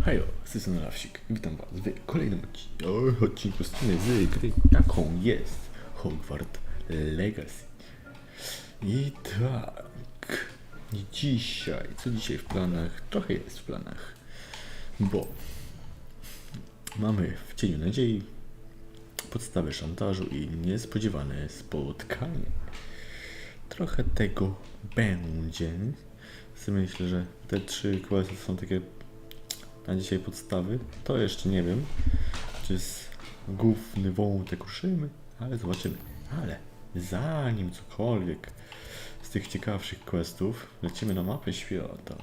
Hejo, z tej strony Lavsik. Witam was w kolejnym odcinku z gry, jaką jest Hogwarts Legacy. I tak, co dzisiaj w planach? Trochę jest w planach, bo mamy w Cieniu Nadziei podstawę szantażu i niespodziewane spotkanie. Trochę tego będzie. Myślę, że te 3 questy są takie na dzisiaj podstawy. To jeszcze nie wiem, czy z główny wątek ruszymy, ale zobaczymy. Ale zanim cokolwiek z tych ciekawszych questów, lecimy na mapę świata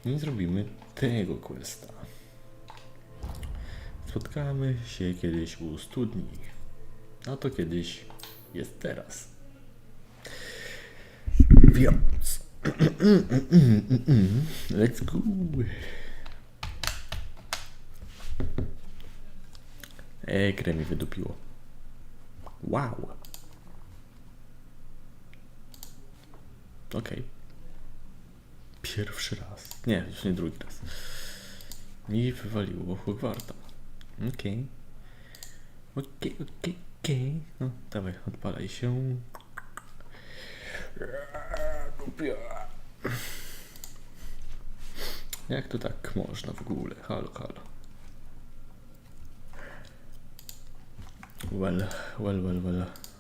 i zrobimy tego questa. Spotkamy się kiedyś u studni, a to kiedyś jest teraz. Więc let's go. Grę mi wydupiło. Wow. Okej. Pierwszy raz. Nie, już nie drugi raz. Mi wywaliło Hogwarta. Okej. No, dawaj, odpalaj się. Jak to tak można w ogóle? Halo. Well.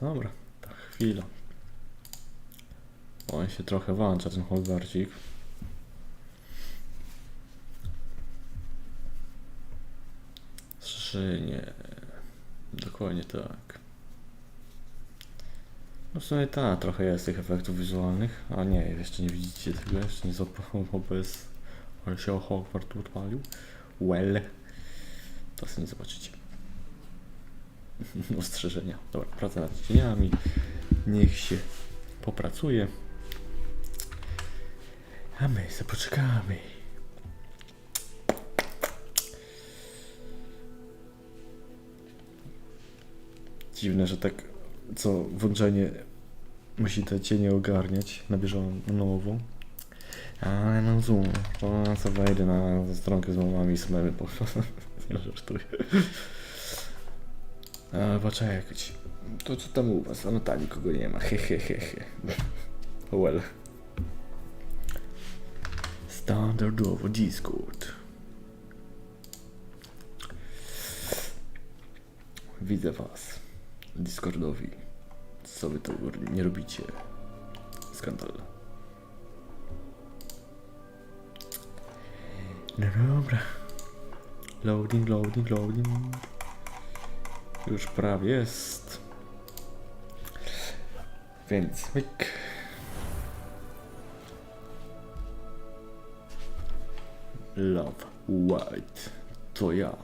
Dobra, tak, chwila. On się trochę włącza, ten Hogwarcik. Nie. Dokładnie tak. No w sumie tak, trochę jest tych efektów wizualnych. A nie, jeszcze nie widzicie tego, jeszcze nie zapomniał OBS. Ale się o Hogwart odpalił. Well. To sobie nie zobaczycie. Ostrzeżenia. Dobra, praca nad cieniami. Niech się popracuje. A my sobie poczekamy. Dziwne, że tak co włączenie musi te cienie ogarniać na bieżąco. Ale no zoom, to co wejdę na stronkę z mamami i smemy po nie żartuję. Ale poczekać. To co tam u was? A no tam nikogo nie ma. Hehehe. Well. Standardowo Discord. Widzę was. Discordowi. Co wy to nie robicie? Skandal. No dobra. Loading. Już prawie jest. Więc myk. Love White. To ja.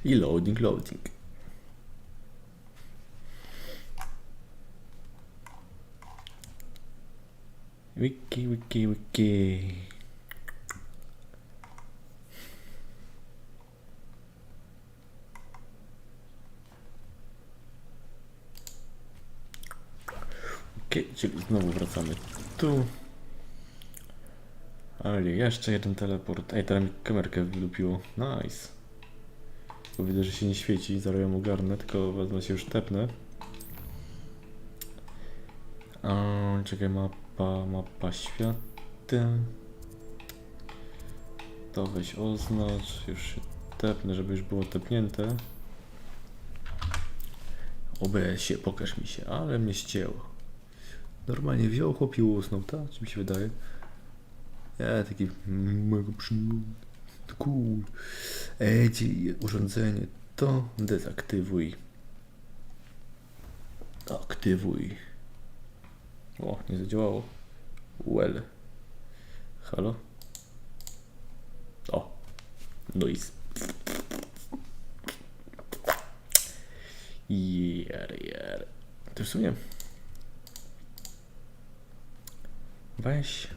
I loading. Wiki. Czyli znowu wracamy tu. Ale jeszcze jeden teleport. Ej, teraz mi kamerkę wylupiło. Nice. Bo widzę, że się nie świeci, zaraz ją ogarnę, tylko wezmę się już tepnę. Czekaj, mapa świata. To weź oznacz, już się tepnę, żeby już było tepnięte. OBS-ie, pokaż mi się, ale mnie ścięło. Normalnie wziął chłop i usnął, tak? Czy mi się wydaje? Ja taki mega przyjemny. Cool. Czyli urządzenie to dezaktywuj. Aktywuj. O, nie zadziałało. Well. Halo? O. Noise. Jer. To w sumie. Weź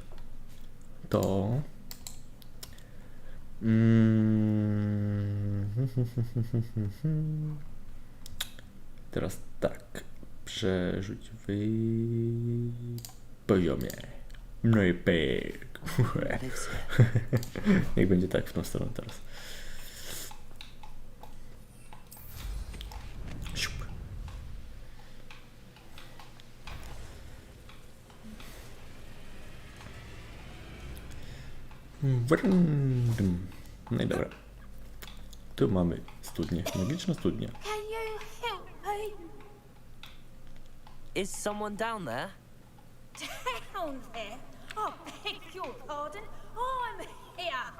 to. Teraz tak. przerzuć w poziomie. No i pyk. Niech będzie tak w tą stronę teraz. Siup. No i dobra. Tu mamy studnię, magiczna studnia. Can you help me? Is someone down there? Down there? I beg your pardon. I'm here.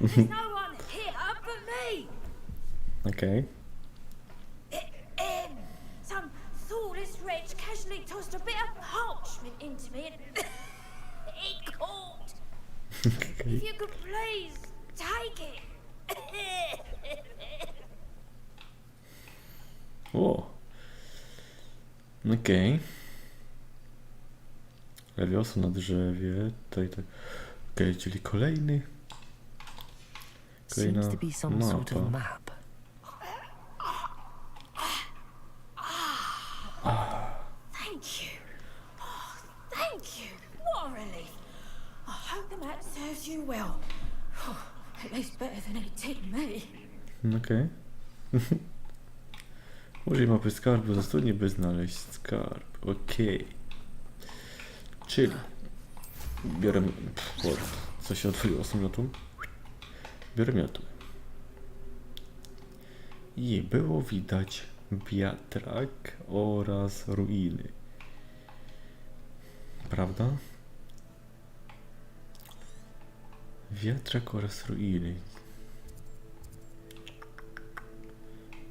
There's no one here but me. Okej. Some thoughtless wretch casually tossed a bit of parchment into me and it caught. If you could please take it. O. Okej. Lewiosa na drzewie. Tutaj tak. Okej, czyli kolejna Seems to be some sort of mapa. map. Thank you. Oh, thank you. What a relief. I hope the map serves you well. At least better than it did me. Okej. Użyj mapy skarbu ze studni, by znaleźć skarb. Okej. Czyli biorę... Co się otworzyło z miotą? Biorę miotłę. I było widać wiatrak oraz ruiny. Prawda? Wiatrak oraz ruiny.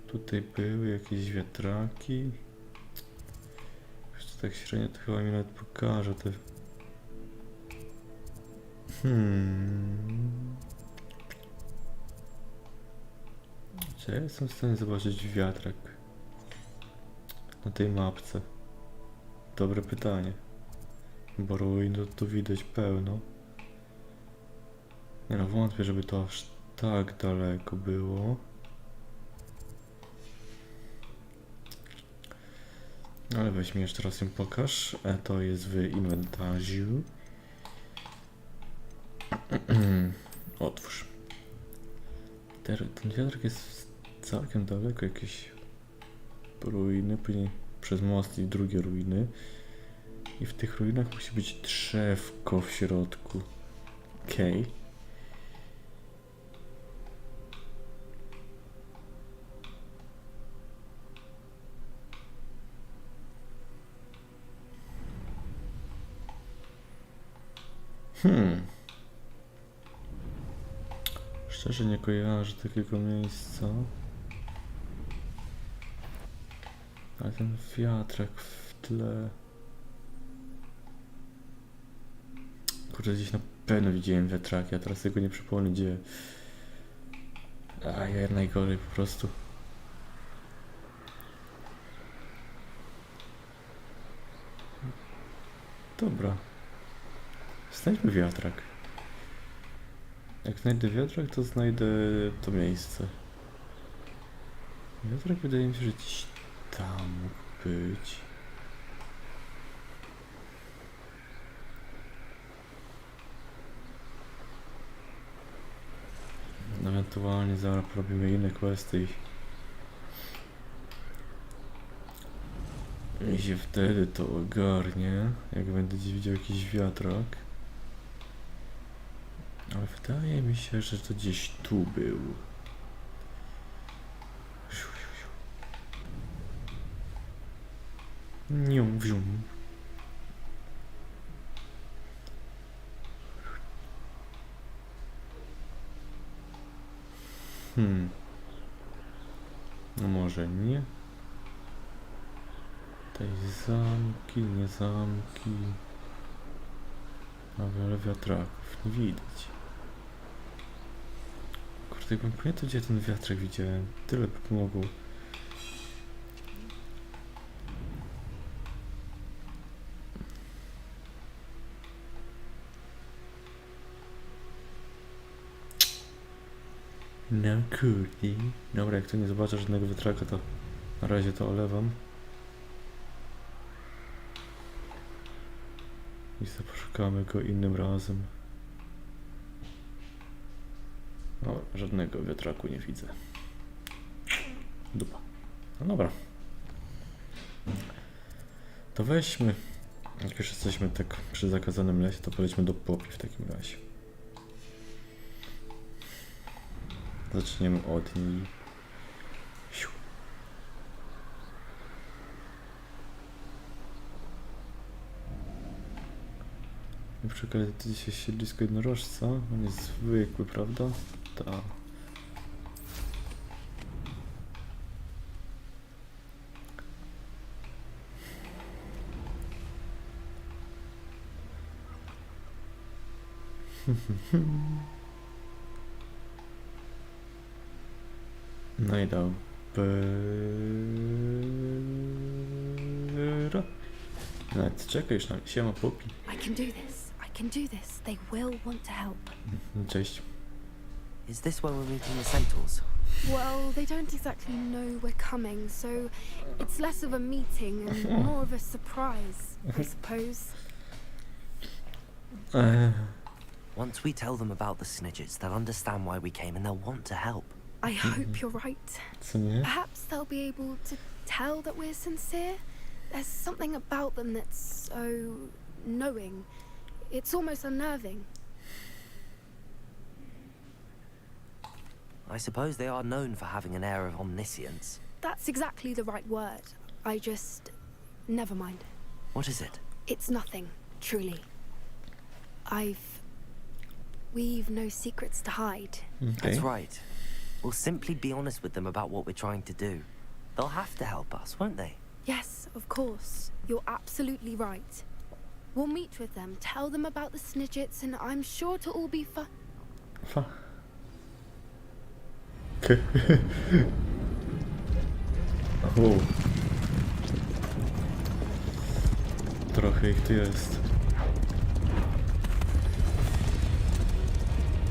Tutaj były jakieś wiatraki. Już to tak średnio to chyba mi nawet pokaże te... Czy ja jestem w stanie zobaczyć wiatrak na tej mapce? Dobre pytanie. Bo ruin tu widać pełno. Nie no, wątpię, żeby to aż tak daleko było. Ale weź mi jeszcze raz ją pokaż. To jest w inwentarzu. Otwórz. Ten wiatrak jest całkiem daleko, jakieś ruiny, później przez most i drugie ruiny. I w tych ruinach musi być drzewko w środku. Okej. Szczerze nie kojarzę takiego miejsca. Ale ten wiatrak w tle... Kurde, gdzieś na pewno widziałem wiatraki, a teraz tego nie przypomnę gdzie. A ja najgorzej po prostu. Dobra. Znajdźmy wiatrak. Jak znajdę wiatrak, to znajdę to miejsce. Wiatrak wydaje mi się, że gdzieś tam mógł być. Ewentualnie zaraz robimy inne questy i się wtedy to ogarnie, jak będę gdzieś widział jakiś wiatrak. Ale wydaje mi się, że to gdzieś tu był. Nią wziął. No może nie. Tutaj zamki, nie zamki. A wiele wiatraków nie widać. Kurde, jakbym pamiętał, gdzie ten wiatrak widziałem, tyle by pomogło. No kurde. Dobra, jak tu nie zobaczę żadnego wiatraka, to na razie to olewam. I poszukamy go innym razem. O, żadnego wiatraku nie widzę. Dupa. No dobra. To weźmy. Jak już jesteśmy tak przy zakazanym lesie, to polećmy do Popi w takim razie. Zaczniemy od niej. Siu. I przy okazji to dzisiaj siedlisko jednorożca. On jest zwykły, prawda? Tak. No i dobra. Nawet czekaj na mnie. Siema, Popi. I can do this. I can do this. They will want to help. Cześć. Is this where we're meeting the centaurs? Well, they don't exactly know we're coming, so it's less of a meeting and more of a surprise, I suppose. Once we tell them about the snidgets, they'll understand why we came and they'll want to help. I hope you're right. Co nie? Perhaps they'll be able to tell that we're sincere. There's something about them that's so knowing. It's almost unnerving. I suppose they are known for having an air of omniscience. That's exactly the right word. I just... never mind. What is it? It's nothing, truly. We've no secrets to hide. Okay. That's right. We'll simply be honest with them about what we're trying to do. They'll have to help us, won't they? Yes, of course. You're absolutely right. We'll meet with them, tell them about the snidgets, and I'm sure to all be Okay. O. Trochę ich tu jest.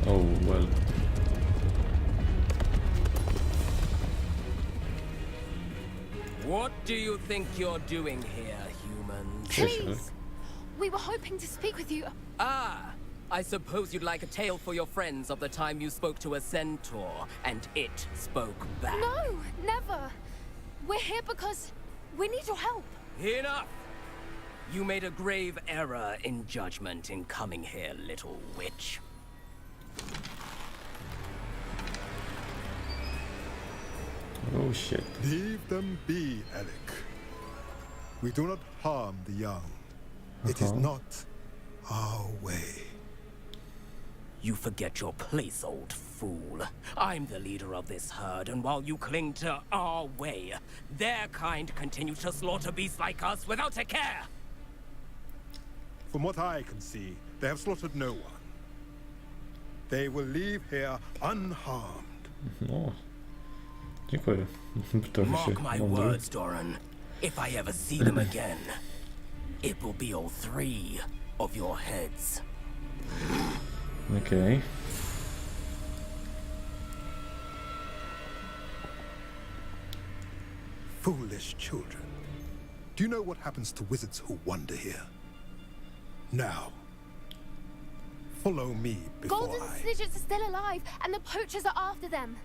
Oh, well. What do you think you're doing here, humans? Please! We were hoping to speak with you. Ah, I suppose you'd like a tale for your friends of the time you spoke to a centaur, and it spoke back. No, never. We're here because we need your help. Enough! You made a grave error in judgment in coming here, little witch. Oh shit. Leave them be, Alec. We do not harm the young. It is not our way. You forget your place, old fool. I'm the leader of this herd, and while you cling to our way, their kind continue to slaughter beasts like us without a care. From what I can see, they have slaughtered no one. They will leave here unharmed. No. Dziękuję. Trochę się Mark my mądry. words, Doran. If I ever see them again, it will be all 3 of your heads. Okej. Foolish children. Do you know what happens to wizards who wander here? Now, follow me before Golden I... snidgets are still alive, and the poachers are after them.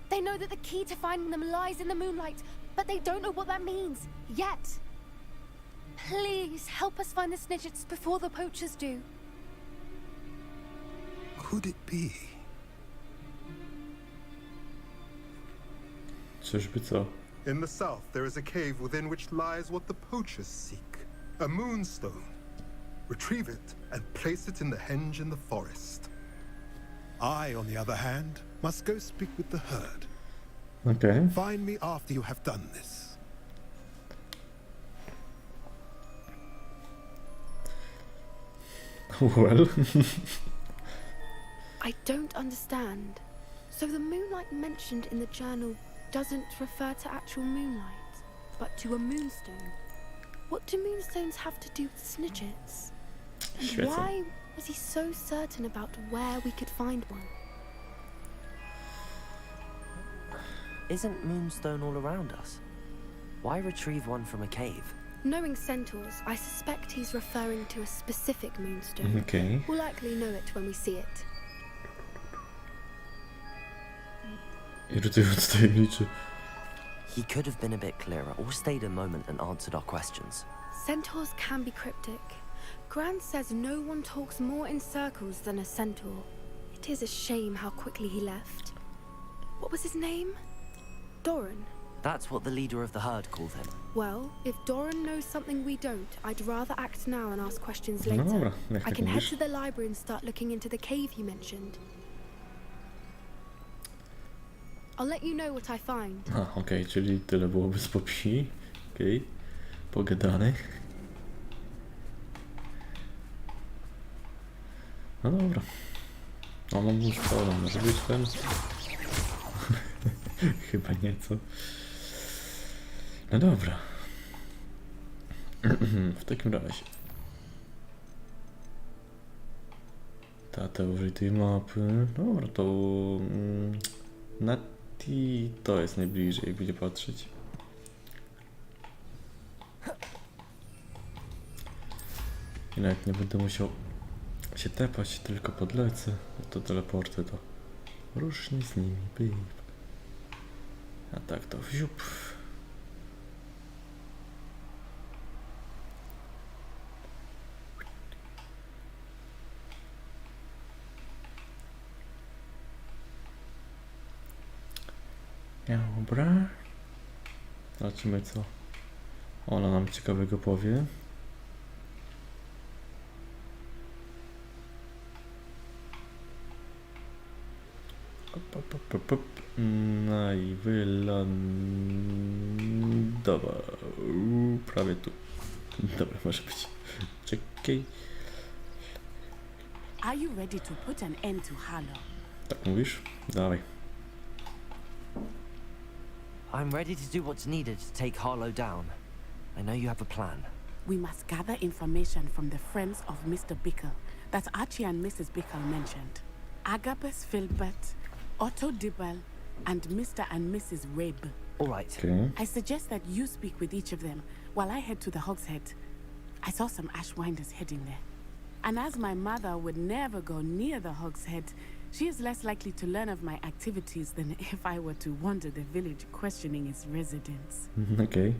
They know that the key to finding them lies in the moonlight, but they don't know what that means, yet. Please, help us find the snidgets before the poachers do. Could it be? Czyżby co? In the south, there is a cave within which lies what the poachers seek. A moonstone. Retrieve it and place it in the henge in the forest. I, on the other hand, must go speak with the herd. Okej. Find me after you have done this. Well. I don't understand. So the moonlight mentioned in the journal doesn't refer to actual moonlight, but to a moonstone. What do moonstones have to do with snidgets? And Świecę. why was he so certain about where we could find one? Isn't moonstone all around us? Why retrieve one from a cave? Knowing centaurs, I suspect he's referring to a specific moonstone. Okej. We'll likely know it when we see it. Irytująco tajemniczy. He could have been a bit clearer or stayed a moment and answered our questions. Centaurs can be cryptic. Grant says no one talks more in circles than a centaur. It is a shame how quickly he left. What was his name? Doran. That's what the leader of the herd called him. Well, if Doran knows something we don't, I'd rather act now and ask questions No later. dobra, jak I tak can head mówisz. to the library and start looking into the cave you mentioned. I'll let you know what I find. A, okej, czyli tyle byłoby z popsi. Okej. Pogadane. No dobra. No mam mnóstwo, ale może być ten. Chyba nieco. No dobra. W takim razie. Tata, użyj tej mapy. Dobra, to... Nati to jest najbliżej, jak będzie patrzeć. I nawet nie będę musiał się tepać, tylko podlecę. To teleporty to różnie z nimi, babe. A tak to wziup. Dobra. Zobaczymy, co ona nam ciekawego powie. No i wylądował. Prawie tu. Dobra, może być. Czekaj. Are you ready to put an end to Harlow? Tak mówisz? Dawaj. I'm ready to do what's needed to take Harlow down. I know you have a plan. We must gather information from the friends of Mr. Bickle that Archie and Mrs. Bickle mentioned. Agabus Filbert, Otto Dibble, and Mr. and Mrs. Rabe. All right. Okay. I suggest that you speak with each of them while I head to the Hogshead. I saw some Ashwinders heading there. And as my mother would never go near the Hogshead, she is less likely to learn of my activities than if I were to wander the village questioning its residents. Okay.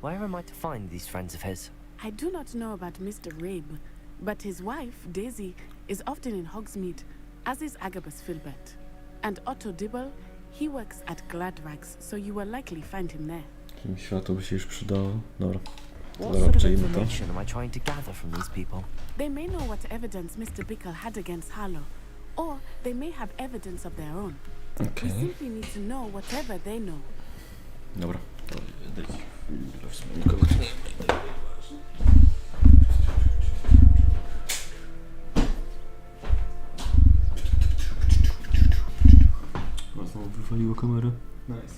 Where am I to find these friends of his? I do not know about Mr. Rabe, but his wife, Daisy, is often in Hogsmeade, as is Agabus Filbert. And Otto Dibble, he works at Gladrags, so you will likely find him there. Światło by się już przydało. Dobra. What Dobra, sort of przejmę to. information am I trying to gather from these people? They may know what evidence Mr. Bickle had against Harlow, or they may have evidence of their own. We Okej. simply need to know whatever they know. Dobra. Znowu wywaliło kamerę. Nice.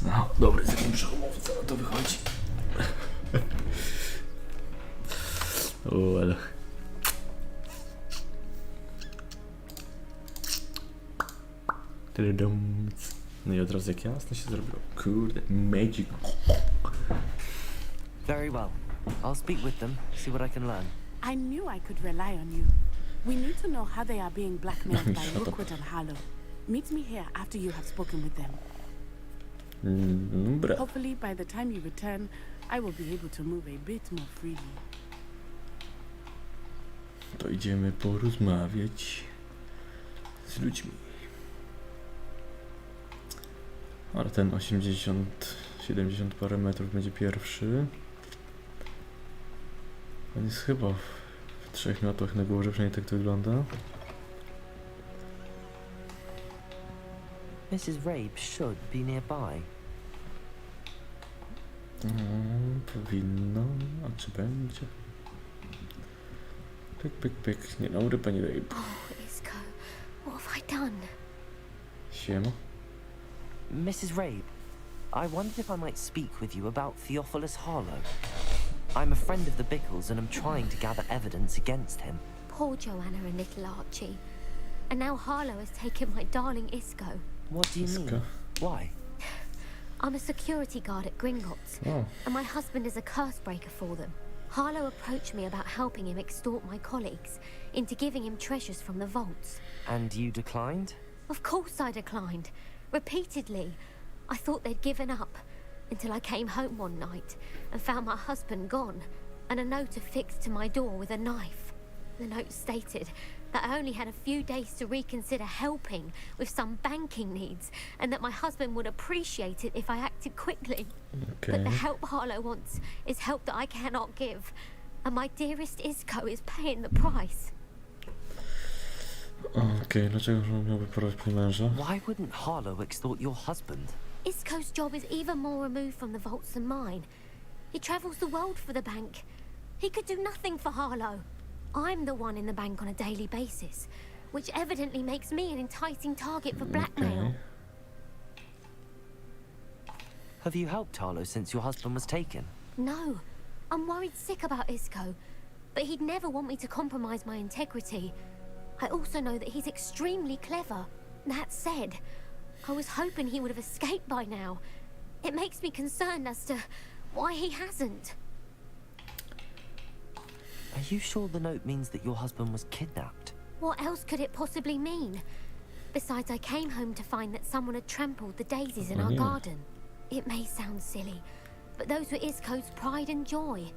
No, dobry, z jakim przełomowcem to wychodzi. O, ale... No i od razu jak jasno się zrobiło. Kurde, magic. Very well. I'll speak with them, see what I can learn. I knew I could rely on you. We need to know how they are being blackmailed by Shut up. Rookwood and Harlow. Meet me here after you have spoken with them. Dobra. Hopefully, by the time you return, I will be able to move a bit more freely. To idziemy porozmawiać z ludźmi. Ale ten 80, 70 parę metrów będzie pierwszy. On jest chyba w 3 miotłach na górze, przynajmniej tak to wygląda. Mrs. Rabe should be nearby. Powinno, a czy będzie? Pyk, pyk, pyk. Dzień dobry, pani Rabe. Oh, Isco, what have I done? Siema. Mrs. Rabe, I wondered if I might speak with you about Theophilus Harlow. I'm a friend of the Bickles and I'm trying to gather evidence against him. Poor Joanna and little Archie. And now Harlow has taken my darling Isco. What do you mean? Why? I'm a security guard at Gringotts, Oh. and my husband is a curse breaker for them. Harlow approached me about helping him extort my colleagues into giving him treasures from the vaults. And you declined? Of course I declined. Repeatedly. I thought they'd given up, until I came home one night and found my husband gone, and a note affixed to my door with a knife. The note stated that I only had a few days to reconsider helping with some banking needs, and that my husband would appreciate it if I acted quickly. But Okay. the help Harlow wants is help that I cannot give, and my dearest Isco is paying the price. Okej, dlaczego miałby porwać po męża? Why wouldn't Harlow extort your husband? Isco's job is even more removed from the vaults than mine. He travels the world for the bank. He could do nothing for Harlow. I'm the one in the bank on a daily basis, which evidently makes me an enticing target for blackmail. Okej. Have you helped Harlow since your husband was taken? No, I'm worried sick about Isco, but he'd never want me to compromise my integrity. I also know that he's extremely clever. That said, I was hoping he would have escaped by now. It makes me concerned as to why he hasn't. Are you sure the note means that your husband was kidnapped? What else could it possibly mean? Besides, I came home to find that someone had trampled the daisies in our Yeah. garden. It may sound silly, but those were Isco's pride and joy.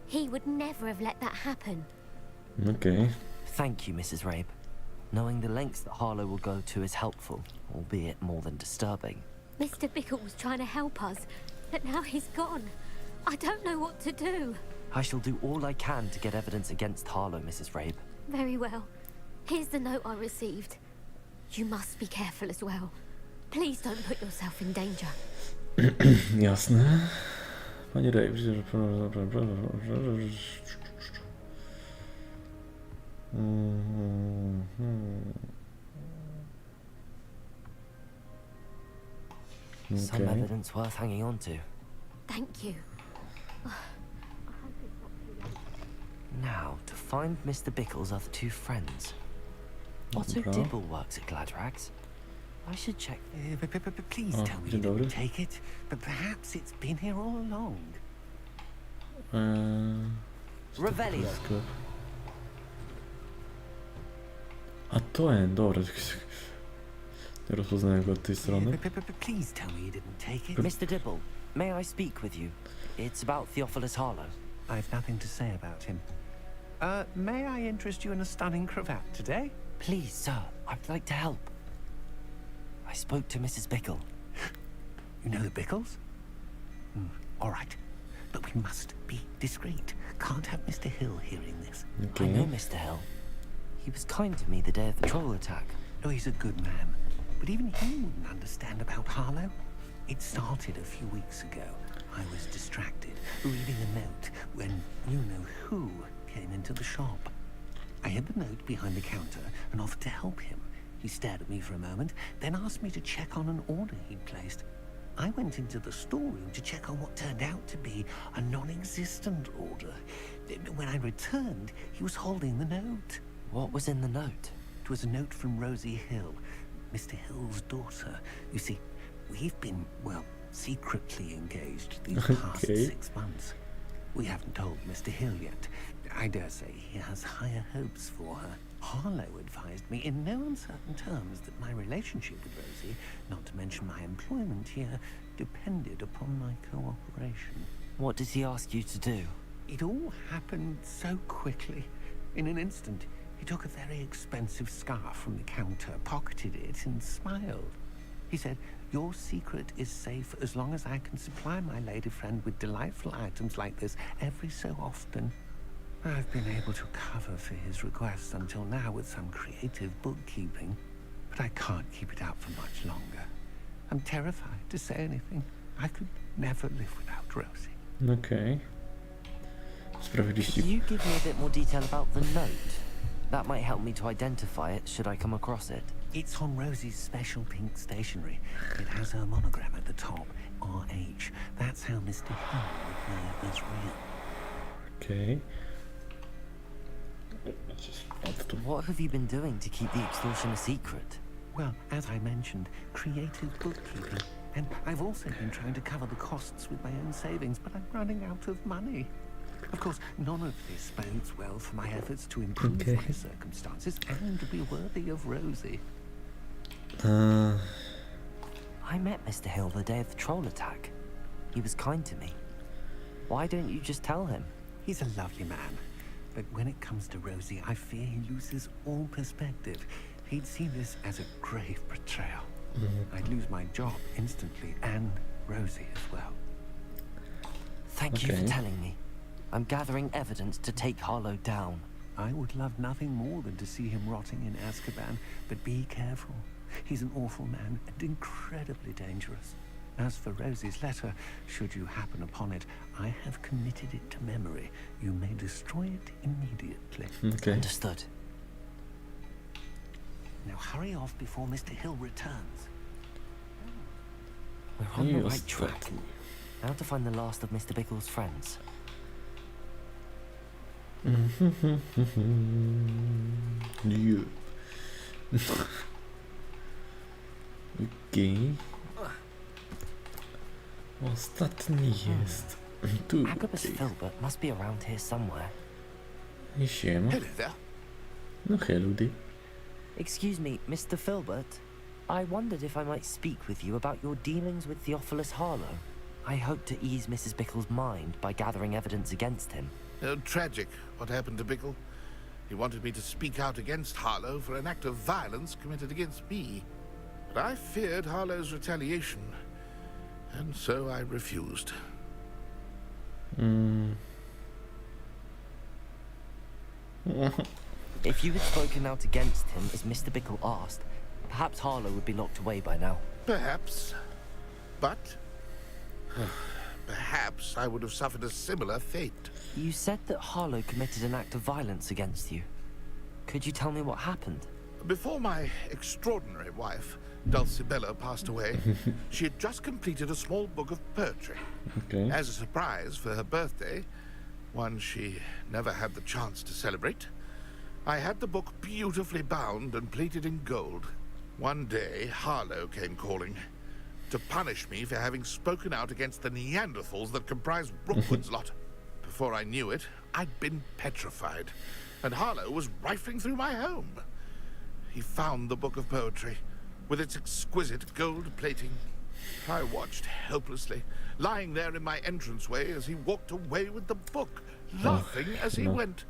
He would never have let that happen. Okej. Thank you, Mrs. Rabe. Knowing the lengths that Harlow will go to is helpful, albeit more than disturbing. Mr. Bickle was trying to help us, but now he's gone. I don't know what to do. I shall do all I can to get evidence against Harlow, Mrs. Rabe. Very well. Here's the note I received. You must be careful as well. Please don't put yourself in danger. Jasne. Panie Ray, widzę, że... Some Okej. evidence worth hanging on to. Thank you. Now, to find Mr. Bickle's other two friends. Otto Dobra. Dibble works at Gladrags. I should check. Please Oh, tell me dzień you dobry. didn't take it, but perhaps it's been here all along. Co to Revelio. jest sklep? A to jest, dobra. Nie rozpoznałem go od tej strony. Please tell me you didn't take it. Mr. Dibble, may I speak with you? It's about Theophilus Harlow. I've nothing to say about him. May I interest you in a stunning cravat today? Please, sir, I'd like to help. I spoke to Mrs. Bickle. You know the Bickles? All right. But we must be discreet. Can't have Mr. Hill hearing this. I know Okej. Mr. Hill. He was kind to me the day of the troll attack. Oh, he's a good man. But even he wouldn't understand about Harlow. It started a few weeks ago. I was distracted, reading a note, when you-know-who came into the shop. I hid the note behind the counter and offered to help him. He stared at me for a moment, then asked me to check on an order he'd placed. I went into the storeroom to check on what turned out to be a non-existent order. When I returned, he was holding the note. What was in the note? It was a note from Rosie Hill, Mr. Hill's daughter. You see, we've been, well, secretly engaged these past Okay. 6 months. We haven't told Mr. Hill yet. I dare say he has higher hopes for her. Harlow advised me in no uncertain terms that my relationship with Rosie, not to mention my employment here, depended upon my cooperation. What did he ask you to do? It all happened so quickly. In an instant, he took a very expensive scarf from the counter, pocketed it, and smiled. He said, "Your secret is safe as long as I can supply my lady friend with delightful items like this every so often." I've been able to cover for his requests until now with some creative bookkeeping, but I can't keep it up for much longer. I'm terrified to say anything. I could never live without Rosie. Okej. Sprawy Could liścik. you give me a bit more detail about the note? That might help me to identify it should I come across it. It's on Rosie's special pink stationery. It has her monogram at the top, RH. That's how Mr. Hill would know it was real. Okej. What have you been doing to keep the extortion a secret? Well, as I mentioned, creative bookkeeping. And I've also been trying to cover the costs with my own savings, but I'm running out of money. Of course, none of this bodes well for my efforts to improve my circumstances and be worthy of Rosie. I met Mr. Hill the day of the troll attack. He was kind to me. Why don't you just tell him? He's a lovely man. But when it comes to Rosie, I fear he loses all perspective. He'd see this as a grave betrayal. I'd lose my job instantly, and Rosie as well. Thank you for telling me. I'm gathering evidence to take Harlow down. I would love nothing more than to see him rotting in Azkaban, but be careful. He's an awful man and incredibly dangerous. As for Rosie's letter, should you happen upon it, I have committed it to memory. You may destroy it immediately. Okay. Understood. Now hurry off before Mr. Hill returns. We're on the right track. Now to find the last of Mr. Bickle's friends. Nie. Okej. Ostatni jest. Tu. Agabus Filbert must be around here somewhere. I siema. Hello there. No hello ty. Excuse me, Mr. Filbert. I wondered if I might speak with you about your dealings with Theophilus Harlow. I hope to ease Mrs. Bickle's mind by gathering evidence against him. Tragic, what happened to Bickle. He wanted me to speak out against Harlow for an act of violence committed against me. But I feared Harlow's retaliation, and so I refused. If you had spoken out against him as Mr. Bickle asked, perhaps Harlow would be locked away by now. Perhaps. But perhaps I would have suffered a similar fate. You said that Harlow committed an act of violence against you. Could you tell me what happened? Before my extraordinary wife, Dulcibella, passed away, she had just completed a small book of poetry. Okay. As a surprise for her birthday, one she never had the chance to celebrate, I had the book beautifully bound and plated in gold. One day, Harlow came calling to punish me for having spoken out against the Neanderthals that comprise Rookwood's lot. Before I knew it, I'd been petrified, and Harlow was rifling through my home. He found the book of poetry, with its exquisite gold plating. I watched helplessly, lying there in my entranceway as he walked away with the book, laughing as he went.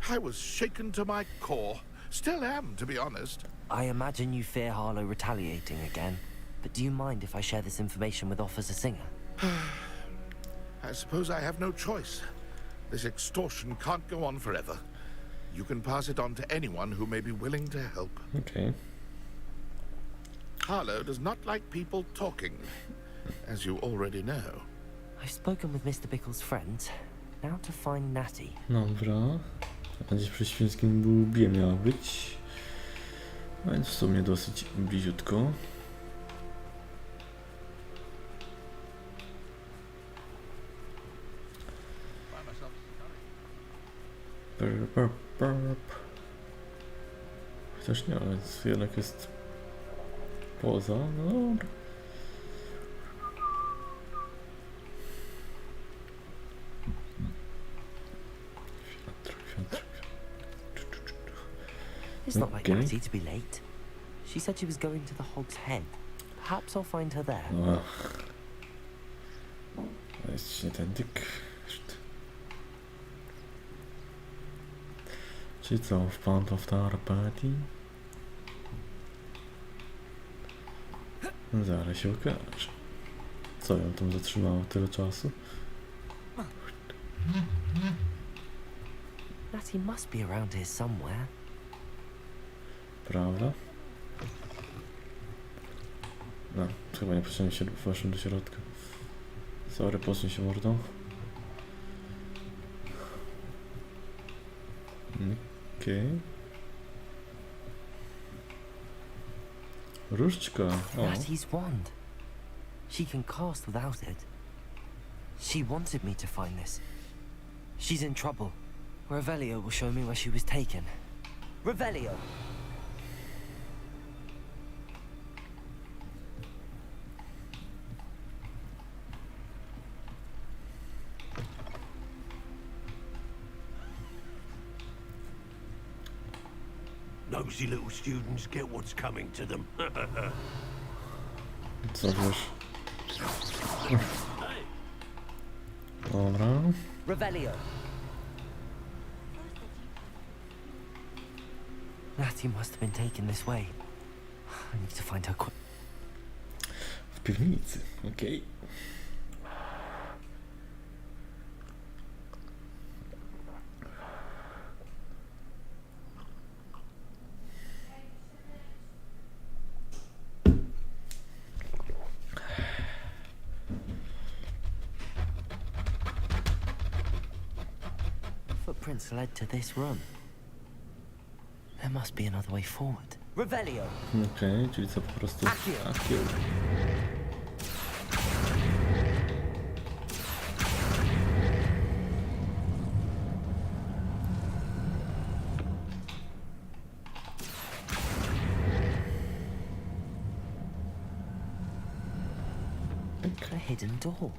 I was shaken to my core. Still am, to be honest. I imagine you fear Harlow retaliating again, but do you mind if I share this information with Officer Singer? I suppose I have no choice. This extortion can't go on forever. You can pass it on to anyone who may be willing to help. Okay. Harlow does not like people talking, as you already know. I've spoken with Mr. Bickle's friends. Now to find Natty. Dobra. A gdzieś przy Świńskim Łbie miała być. Więc w sumie dosyć bliziutko. Chociaż nie, ale jednak jest poza, no dobra. Wiatr. It's not like Natty to be late. She said she was going to the Hog's Head. Perhaps I'll find her there. No. Jest nie ten dyk. Czy co, w Pant of the Party? Zaraz się okaże. Co ją tam zatrzymało tyle czasu? Natty must be around here somewhere. Prawda? No, chyba nie potrzebnie się weszłem do środka. Sorry, posuń się mordą. Okej. Różdżka. O. Ratty's wand. She can cast without it. She wanted me to find this. She's in trouble. Revelio will show me where she was taken. Revelio! Nosy little students get what's coming to them. Co wiesz? Dobra. Revelio! Ratty must have been taken this way. I need to find her quick. W piwnicy, okej. Footprints led to this room. There must be another way forward. Revelio! Okej, czyli co po prostu... Akio. Akio. A hidden door.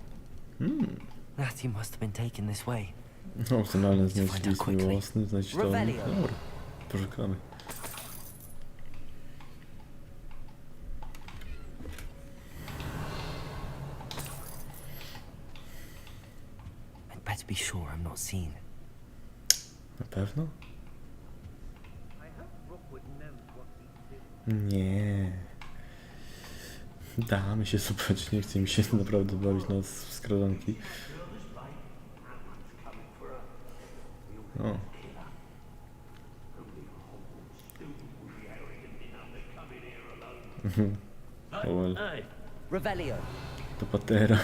Ratty must have been taken this way. No, opcjonalne znaleźć list miłosny, znaleźć to... Revelio. Dobra, poszukamy. I'd better be sure I'm not seen. Na pewno? Nie. Damy się słuchać, nie chce mi się naprawdę bawić na skradanki. O. O, well. Revelio! To patera.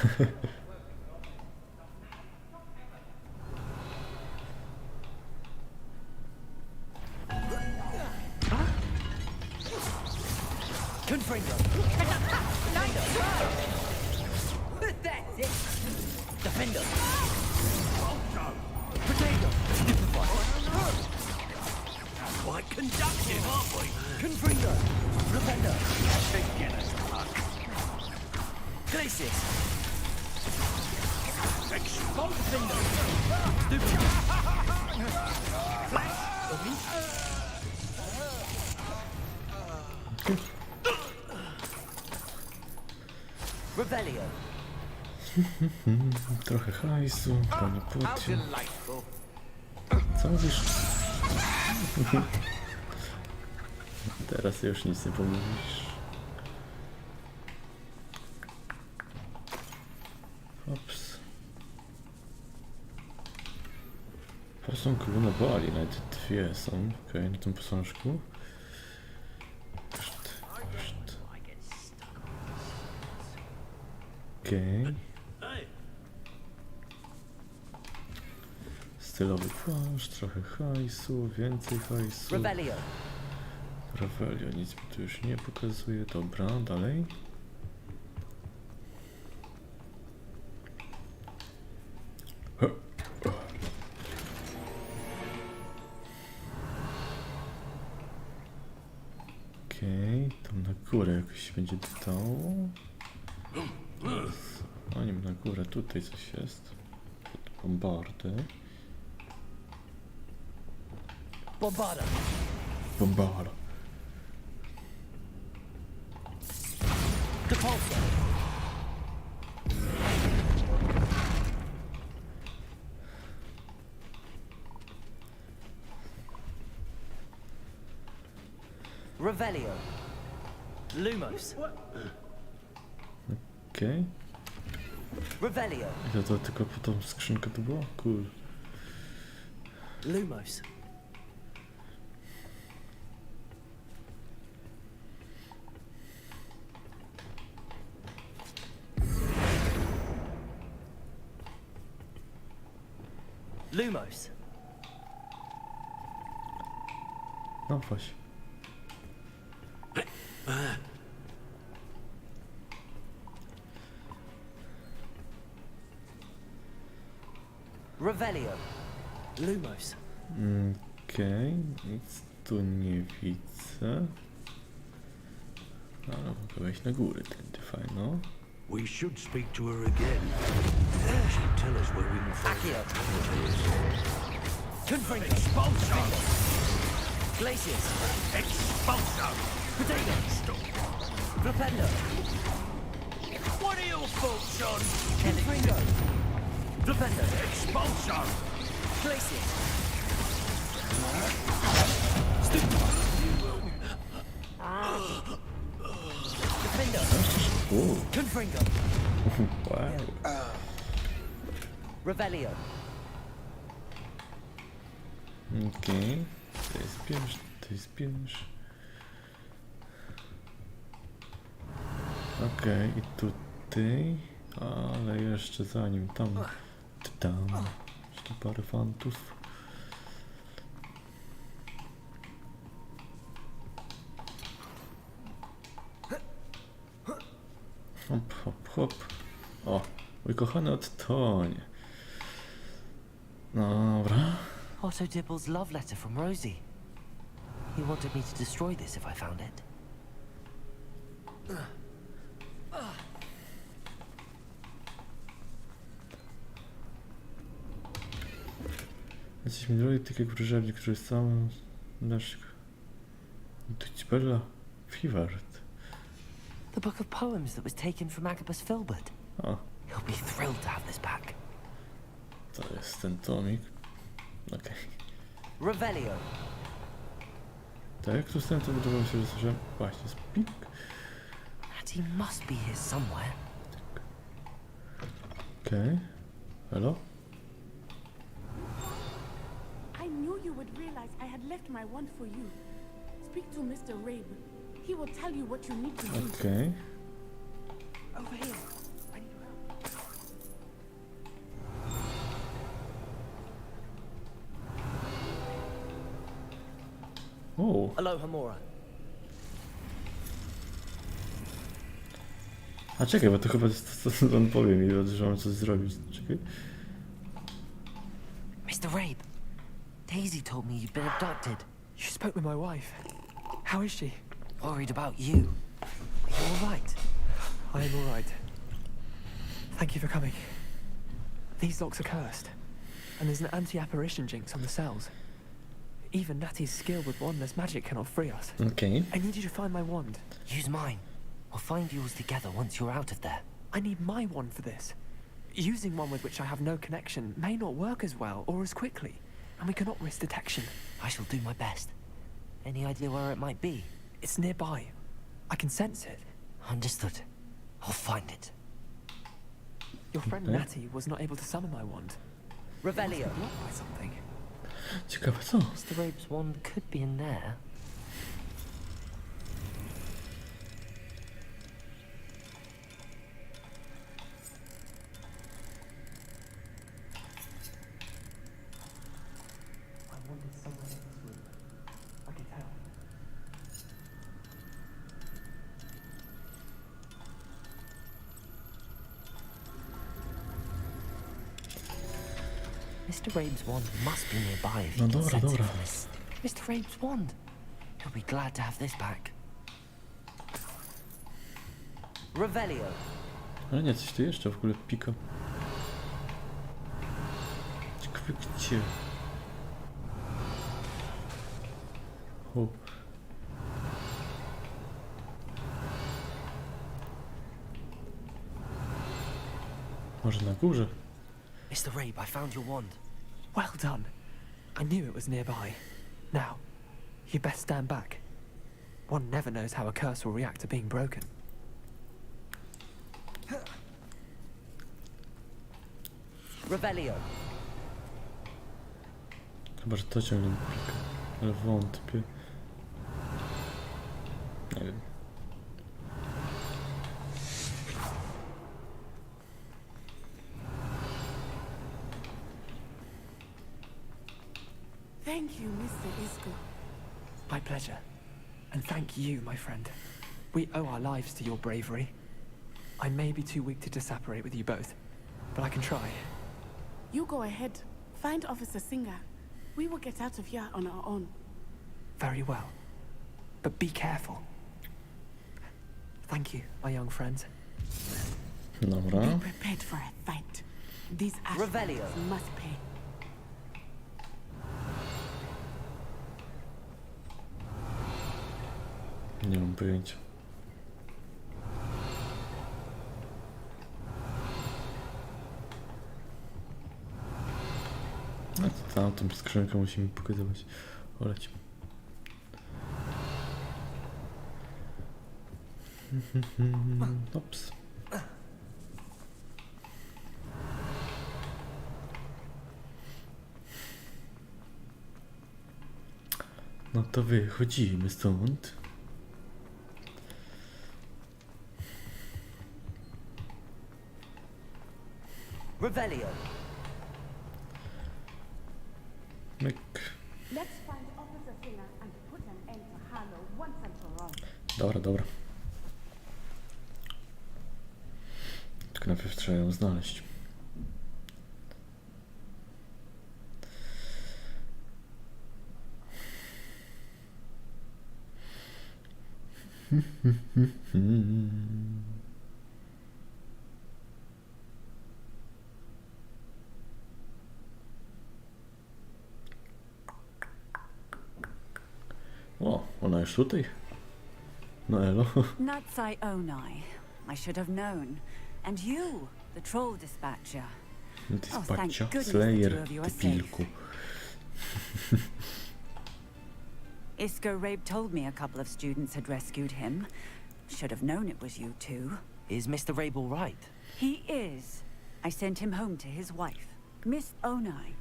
Confringo! That's it! Defender! Potato! Quite conductive, aren't we? Confringo! Defender! Glacis! Expose Revelio! Trochę hajsu, panie płocie. Co mówisz? Teraz już nic nie pomówisz. Ops. Posąg Luna Bali, nawet dwie są. Okej, na tym posążku. Okej. Stylowy płaszcz, trochę hajsu, więcej hajsu. Revelio! Revelio, nic mi tu już nie pokazuje. Dobra, dalej. Okej, tam na górę jakoś będzie dodało. O, nie, na górę, tutaj coś jest. Pod bombardy. Bombarda! Bombarda. Depulso! Revelio! Lumos! Okej. Revelio! Ile to tylko po tą skrzynkę to było? Cool. Lumos! Lumos! No właśnie. Revelio. Lumos. Okej, nic tu nie widzę. No, mogę wejść na górę, tędy fajno. We should speak to her again. She'll tell us where we can find Accio. Confringo. Expulsion! Glaciers. Expulsion! Potato. Flipendo. What are your thoughts on Confringo. Flipendo. expulsion? Glaciers. Flipendo. Confringo. Wow. Revelio. Okej, to jest pierwszy, to jest pierwszy. Okej, i tutaj, ale jeszcze zanim tam, jeszcze parę fantów. Hop, hop, hop. O, mój kochany odtonie. Dobra. Otto Dibble's love letter from Rosie. He wanted me to destroy this if I found it. Jesteśmy drogi, tak jak wróżebnik, który sam nasz... Bella Fivart. The book of poems that was taken from Agabus Filbert. O, He'll be thrilled to have this back. to jest ten tomik. Okej. Revelio. Tak, jak tu stałem, to wydawało się, że słyszałem właśnie spik. And he must be here somewhere. Okej. Hello? I knew you would realize I had left my wand for you. Speak to Mr. Rabe. He will tell you what you need to do. Okej. Over here. I need your help. O, Aloha Mora. a czekaj, bo to chyba jest to, co on powie mi, że mam coś zrobić. Czekaj. Mr. Rabe. Daisy told me you'd been abducted. You spoke with my wife. How is she? Worried about you. Are you all right? I am all right. Thank you for coming. These locks are cursed, and there's an anti-apparition jinx on the cells. Even Natty's skill with wandless magic cannot free us. Okej. I need you to find my wand. Use mine. We'll find yours together once you're out of there. I need my wand for this. Using one with which I have no connection may not work as well or as quickly, and we cannot risk detection. I shall do my best. Any idea where it might be? It's nearby. I can sense it. Understood. I'll find it. Your friend Okay. Natty was not able to summon my wand. Revelio. Blocked by something. Ciekawe co? Mr. Rabe's wand could be in there. My wand is somewhere in this room. I can tell. Mr. Rabe's wand must be nearby if No you can dobra, sense it dobra. from this. Mr. Rabe's wand. He'll be glad to have this back. Revelio. Ale nie, coś tu jeszcze w ogóle pika. Ciekawe gdzie? O. Może na górze? Mr. Rabe, I found your wand. Well done. I knew it was nearby. Now, you best stand back. One never knows how a curse will react to being broken. Revelio. Chyba, że to ciągle pika. Ale wątpię. Nie wiem. Thank you, Mr. Isco. My pleasure. And thank you, my friend. We owe our lives to your bravery. I may be too weak to disapparate with you both, but I can try. You go ahead. Find Officer Singer. We will get out of here on our own. Very well. But be careful. Thank you, my young friends. Dobra. Be prepared for a fight. These Revelio. Ashwinders must pay. Nie mam pojęcia. A to tamtą skrzynkę musimy pokazywać. Oleć. Ops. No to wychodzimy stąd. Revelio. Myk. Let's find Officer Singer and put an end to Harlow once and for all. Dobra, dobra. Tylko najpierw trzeba ją znaleźć. O, ona już tutaj? No elo. Natsai Onai. I should have known. And you, the troll dispatcher. Oh, thank Dispatcher, goodness the Slayer, two of you are ty safe. wilku. Isco Rabe told me a couple of students had rescued him. Should have known it was you two. Is Mr. Rabe all right? He is. I sent him home to his wife. Miss Onai,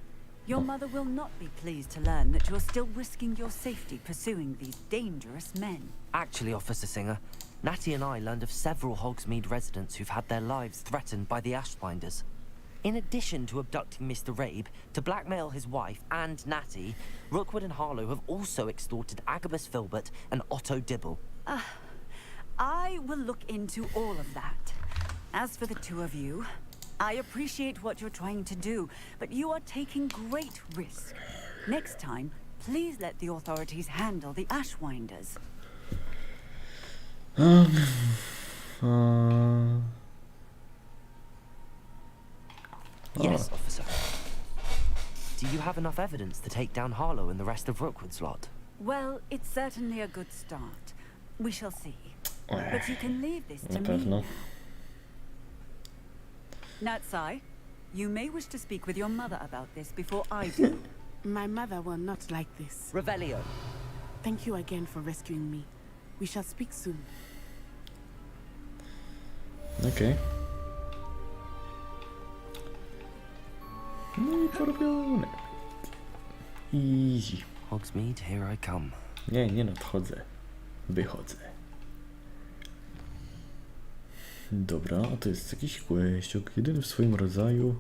your mother will not be pleased to learn that you're still risking your safety pursuing these dangerous men. Actually, Officer Singer, Natty and I learned of several Hogsmeade residents who've had their lives threatened by the Ashwinders. In addition to abducting Mr. Rabe, to blackmail his wife and Natty, Rookwood and Harlow have also extorted Agabus Filbert and Otto Dibble. I will look into all of that. As for the two of you, I appreciate what you're trying to do, but you are taking great risk. Next time, please let the authorities handle the Ashwinders. Yes, officer. Do you have enough evidence to take down Harlow and the rest of Rookwood's lot? Well, it's certainly a good start. We shall see. But you can leave this to Na me. pewno. Natsai, you may wish to speak with your mother about this before I do. My mother will not like this. Revelio. Thank you again for rescuing me. We shall speak soon. Okej. No i porobione. Easy. Hogsmeade, here I come. Nie nadchodzę. Wychodzę. Dobra, a to jest jakiś questiok. Jedyny w swoim rodzaju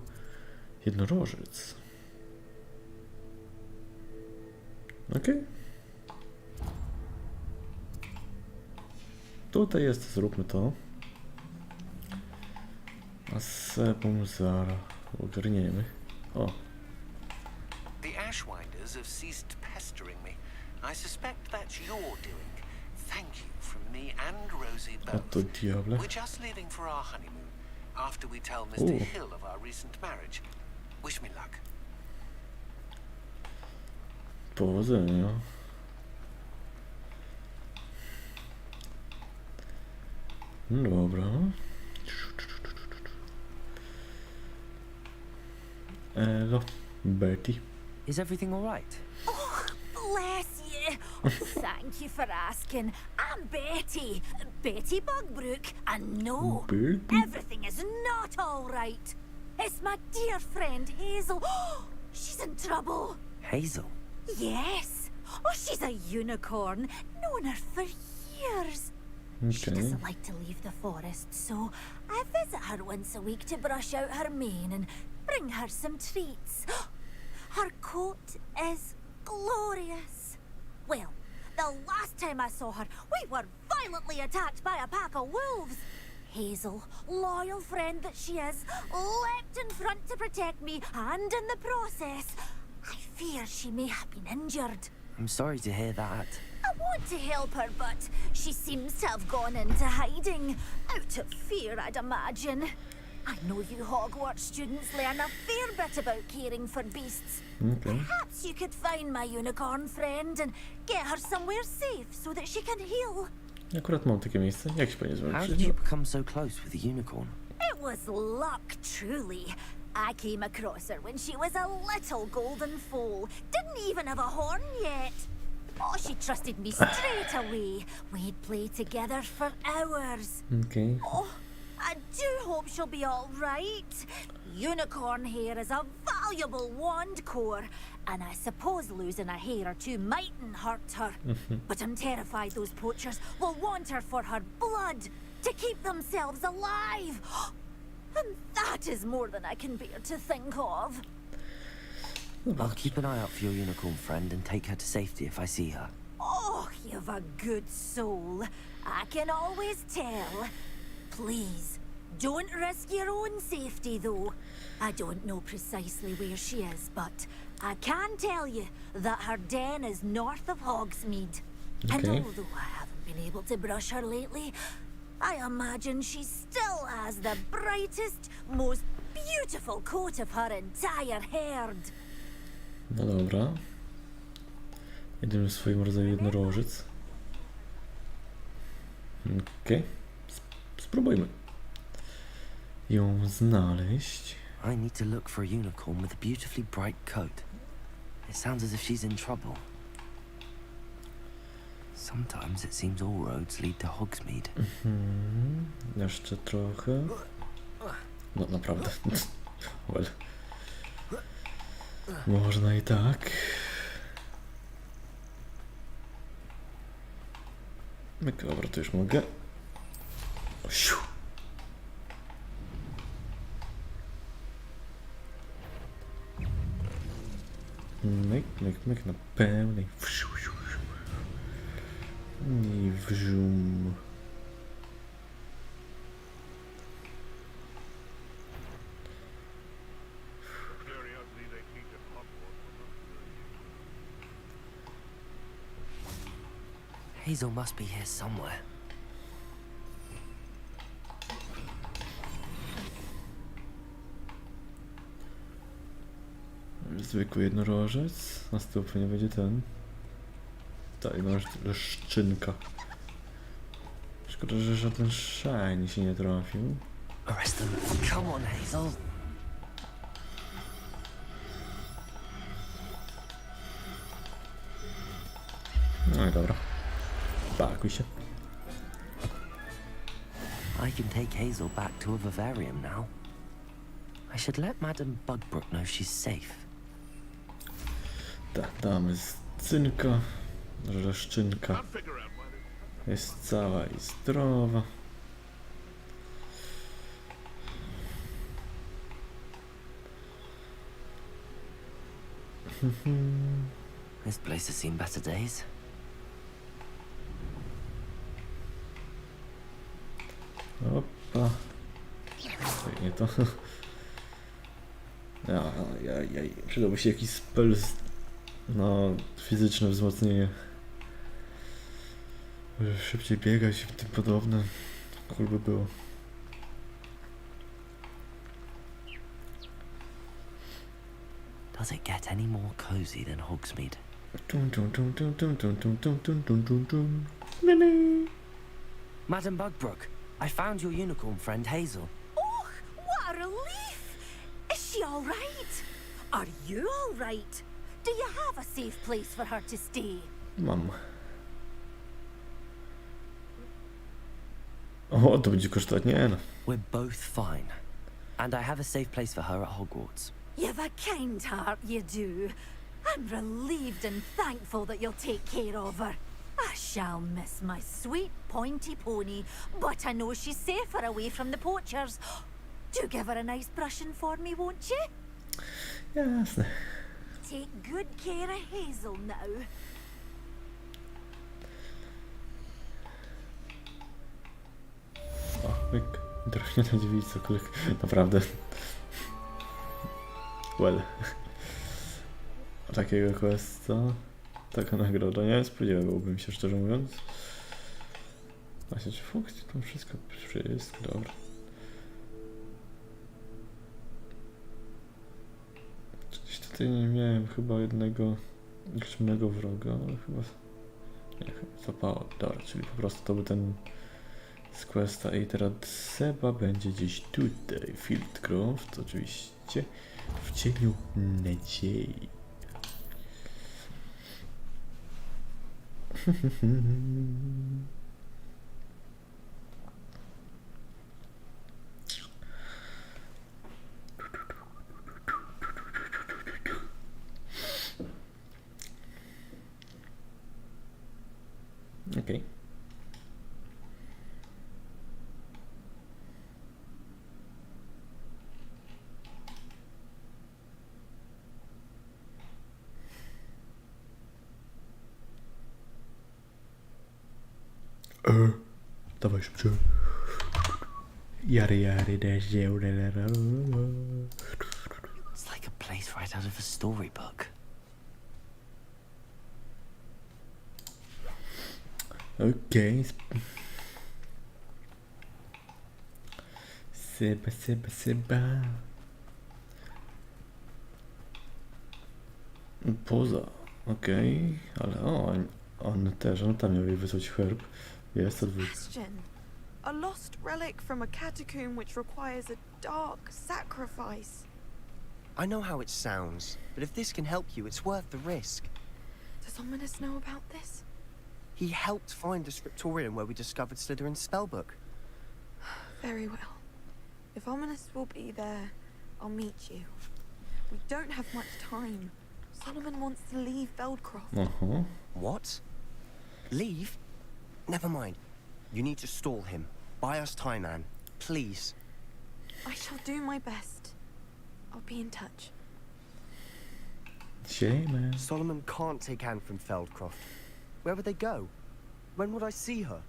jednorożec. Okej. Tutaj jest, zróbmy to. A sebą zaraz ogarniemy. O. The Ashwinders have ceased pestering me. I suspect that's your doing. Thank you from me and Rosie A both. to diable. We're just leaving for our honeymoon after we tell Mr. Ooh. Hill of our recent marriage. Wish me luck. Powodzenia. Dobra. Elo, Betty. Is everything all right? Oh, bless you. Oh, thank you for asking. I'm Betty. Betty Bugbrook. And no, Betty? everything is not all right. It's my dear friend Hazel. She's in trouble. Hazel? Yes. Oh, she's a unicorn. Known her for years. She Okay. doesn't like to leave the forest, so I visit her once a week to brush out her mane and bring her some treats. Her coat is glorious. Well, the last time I saw her, we were violently attacked by a pack of wolves. Hazel, loyal friend that she is, leapt in front to protect me, and in the process, I fear she may have been injured. I'm sorry to hear that. I want to help her, but she seems to have gone into hiding. Out of fear, I'd imagine. I know you Hogwarts students learn a fair bit about caring for beasts. Okay. Perhaps you could find my unicorn friend and get her somewhere safe so that she can heal. Akurat mam takie miejsce. Jak się pani nazywa? How did you become so close with the unicorn? It was luck, truly. I came across her when she was a little golden foal. Didn't even have a horn yet. Oh, she trusted me straight away. We'd play together for hours. Okay. Oh, I do hope she'll be all right. Unicorn hair is a valuable wand core, and I suppose losing a hair or two mightn't hurt her. But I'm terrified those poachers will want her for her blood, to keep themselves alive. And that is more than I can bear to think of. I'll keep an eye out for your unicorn friend and take her to safety if I see her. Oh, you've a good soul. I can always tell. Please, don't risk your own safety, though. I don't know precisely where she is, but I can tell you that her den is north of Hogsmeade. And Okay. although I haven't been able to brush her lately, I imagine she still has the brightest, most beautiful coat of her entire herd. No dobra. Jedziemy w swoim rodzaju jednorożec. Okej. Spróbujmy ją znaleźć. I need to look for a unicorn with a beautifully bright coat. It sounds as if she's in trouble. Sometimes it seems all roads lead to Hogsmeade. Jeszcze trochę. No naprawdę. Well. Można i tak. Dobra, to już mogę. Siu. Myk na pełnej. Wsiu, siu, siu. I wzium. Hazel must be here somewhere. Zwykły jednorożec. Następnie będzie ten. Ta jednorożczynka. Szkoda, że żaden shine się nie trafił. Arrest them. Come on, Hazel. No i dobra. Pakuj się. I can take Hazel back to a vivarium now. I should let Madame Bugbrook know she's safe. Tak, damy cynka. Rzeszczynka jest cała i zdrowa. This place has seen better days. Opa. Nie to. Przydałby się jakiś spell na fizyczne wzmocnienie. Żeby szybciej biegać i tym podobne. Cool by było. Does it get any more cozy than Hogsmeade? Madame Bugbrook, I found your unicorn friend Hazel. Oh, what a relief! Is she all right? Are you all right? Do you have a safe place for her to stay? Mam. O, to będzie kosztować, nie no. We're both fine. And I have a safe place for her at Hogwarts. You've a kind heart, you do. I'm relieved and thankful that you'll take care of her. I shall miss my sweet pointy pony, but I know she's safer away from the poachers. Do give her a nice brushing for me, won't you? Jasne. Take good care of Hazel now. O, myk. Trochę nie nadziwić, cokolwiek. Naprawdę. Well. Takiego questa, taka nagroda, nie spodziewałbym się, szczerze mówiąc. Właśnie, czy funkcje tam wszystko dobra. Gdzieś tutaj nie miałem chyba jednego licznego wroga, ale chyba... Nie, chyba zapało. Dobra, czyli po prostu to był ten z questa i teraz Seba będzie gdzieś tutaj. Fieldcraft, oczywiście, w cieniu nadziei. Okay. Dawaj szybciej. Yary yary dash. It's like a place right out of a storybook. Okay. Seba. Poza. Okej, ale on też, on tam miał jej wysłać herb. Jest odwrót. Question. A lost relic from a catacomb which requires a dark sacrifice. I know how it sounds, but if this can help you, it's worth the risk. Does Ominous know about this? He helped find the scriptorium where we discovered Slytherin's spellbook. Very well. If Ominous will be there, I'll meet you. We don't have much time. Solomon wants to leave Feldcroft. What? Leave? Never mind. You need to stall him. Buy us time, Anne. Please. I shall do my best. I'll be in touch. Shame. Solomon can't take Anne from Feldcroft. Where would they go? When would I see her?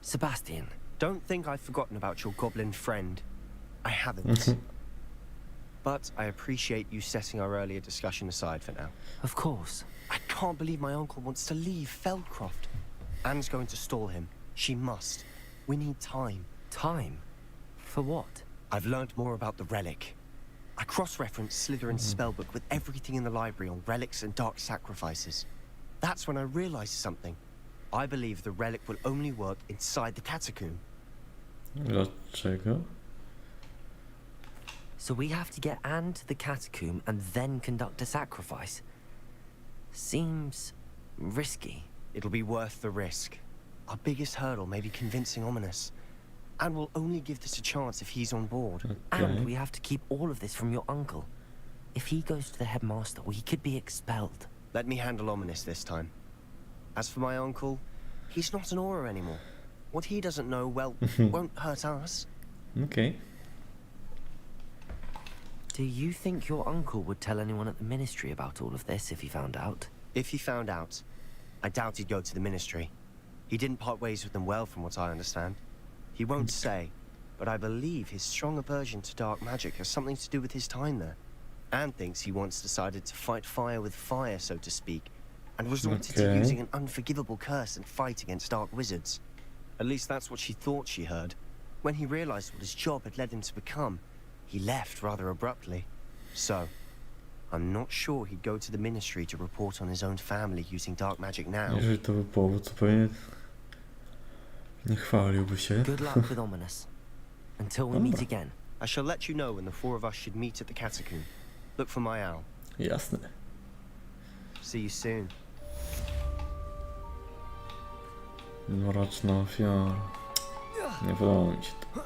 Sebastian, don't think I've forgotten about your goblin friend. I haven't. But I appreciate you setting our earlier discussion aside for now. Of course. I can't believe my uncle wants to leave Feldcroft. Anne's going to stall him. She must. We need time. Time? For what? I've learned more about the relic. I cross-referenced Slytherin's spellbook with everything in the library on relics and dark sacrifices. That's when I realized something. I believe the relic will only work inside the catacomb. Dlaczego? So we have to get Anne to the catacomb and then conduct a sacrifice. Seems risky. It'll be worth the risk. Our biggest hurdle may be convincing Ominous. And we'll only give this a chance if he's on board. Okay. And we have to keep all of this from your uncle. If he goes to the headmaster, we could be expelled. Let me handle Ominous this time. As for my uncle, he's not an Auror anymore. What he doesn't know, well, won't hurt us. Okay. Do you think your uncle would tell anyone at the ministry about all of this if he found out? If he found out, I doubt he'd go to the ministry. He didn't part ways with them well, from what I understand. He won't say, but I believe his strong aversion to dark magic has something to do with his time there. Anne thinks he once decided to fight fire with fire, so to speak, and resorted to using an unforgivable curse and fight against dark wizards. At least that's what she thought she heard. When he realized what his job had led him to become, he left rather abruptly. So, I'm not sure he'd go to the ministry to report on his own family using dark magic now. Jeżeli to był powód, to pewnie nie chwaliłby się. Good luck with Ominous. Until we meet again. I shall let you know when the four of us should meet at the catacomb. Look for my owl. Jasne. See you soon. Mroczna ofiara. Nie podoba mi się to.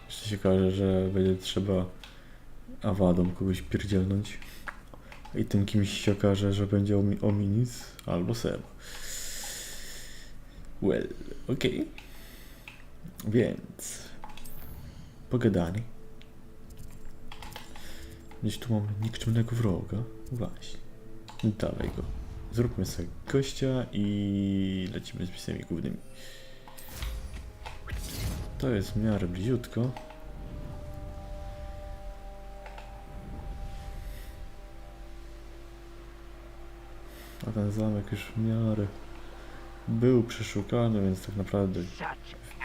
Jeszcze się okaże, że będzie trzeba awadą kogoś pierdzielnąć. I tym kimś się okaże, że będzie Ominis albo Seb. Well, okej. Więc pogadanie. Gdzieś tu mamy nikczemnego wroga. Właśnie. Dawaj go. Zróbmy sobie gościa i lecimy z misjami głównymi. To jest w miarę bliziutko. A ten zamek już w miarę był przeszukany, więc tak naprawdę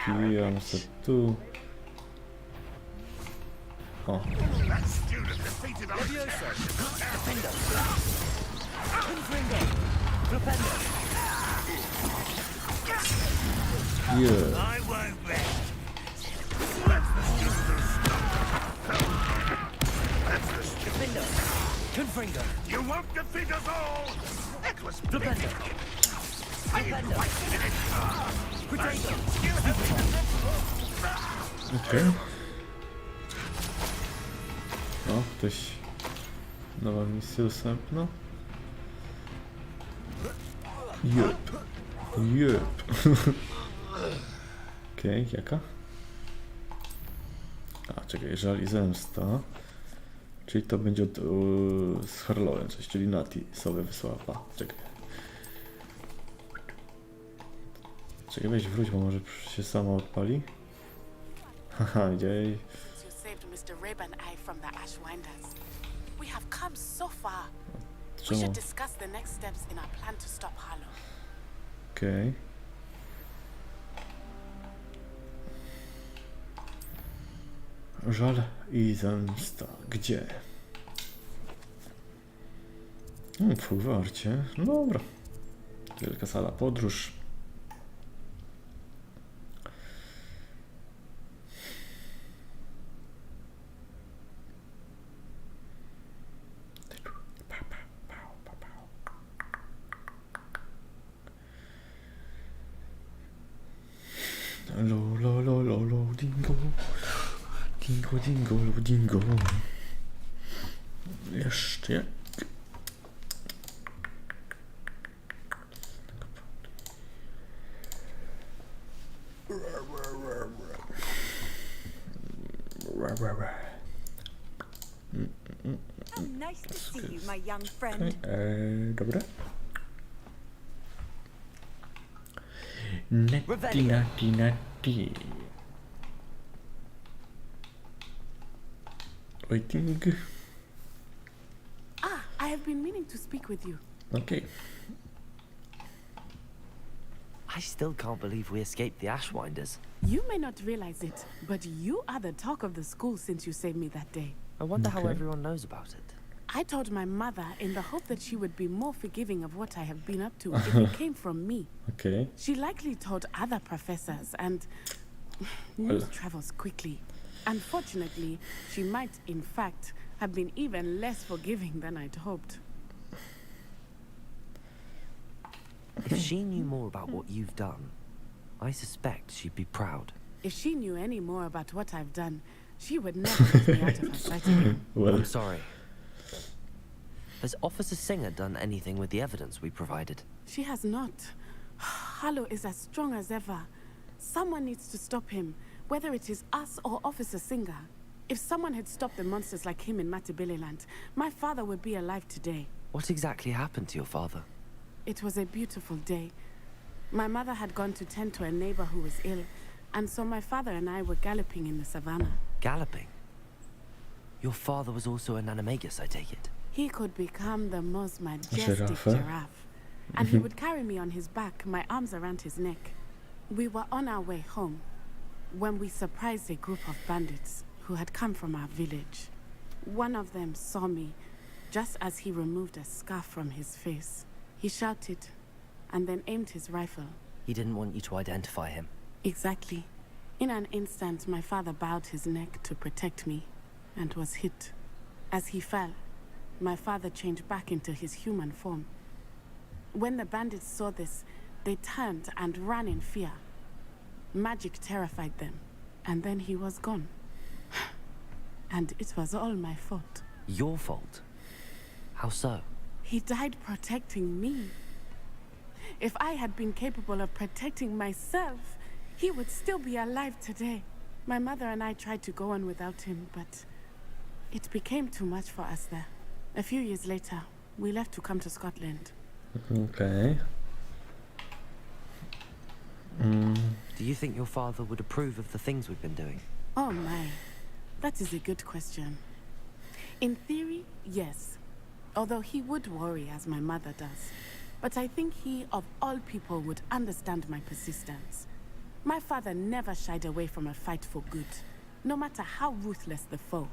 wpijam się tu. O. Yeah. You won't defeat us all! It was Okej. O, ktoś... Nowa misja dostępna. Jup. Jup. Okej, jaka? A, czekaj, żal i zemsta. Czyli to będzie od, z Harlowem coś, czyli Nati sobie wysłała. Czekaj. Czekaj, weź wróć, bo może się sama odpali. Haha, gdzie? You saved Mr. Rib and I from the Ashwinders. We have come so far. We should discuss the next steps in our plan to stop Harlow. Okej. Żal i zemsta. Gdzie? W Hogwarcie. No dobra. Wielka sala podróż. Lo, dingo. Dingo, dingo, dingo. Jeszcze jak? Nice to see you, my young friend. Dobra. Natti. Waiting. Ah, I have been meaning to speak with you. Okay. I still can't believe we escaped the Ashwinders. You may not realize it, but you are the talk of the school since you saved me that day. I wonder how everyone knows about it. I told my mother in the hope that she would be more forgiving of what I have been up to if it came from me. Okay. She likely told other professors, and news travels quickly. Unfortunately, she might, in fact, have been even less forgiving than I'd hoped. If she knew more about what you've done, I suspect she'd be proud. If she knew any more about what I've done, she would never let me out of her sight again. I'm sorry. Has Officer Singer done anything with the evidence we provided? She has not. Harlow is as strong as ever. Someone needs to stop him, whether it is us or Officer Singer. If someone had stopped the monsters like him in Matabeleland, my father would be alive today. What exactly happened to your father? It was a beautiful day. My mother had gone to tend to a neighbor who was ill, and so my father and I were galloping in the savannah. Galloping? Your father was also an animagus, I take it? He could become the most majestic giraffe. And he would carry me on his back, my arms around his neck. We were on our way home when we surprised a group of bandits who had come from our village. One of them saw me just as he removed a scarf from his face. He shouted and then aimed his rifle. He didn't want you to identify him. Exactly. In an instant, my father bowed his neck to protect me and was hit. As he fell, my father changed back into his human form. When the bandits saw this, they turned and ran in fear. Magic terrified them, and then he was gone. And it was all my fault. Your fault? How so? He died protecting me. If I had been capable of protecting myself, he would still be alive today. My mother and I tried to go on without him, but it became too much for us there. A few years later, we left to come to Scotland. Okay. Do Do you think your father would approve of the things we've been doing? Oh my, that is a good question. In theory, yes. Although he would worry as my mother does. But I think he, of all people, would understand my persistence. My father never shied away from a fight for good, no matter how ruthless the foe.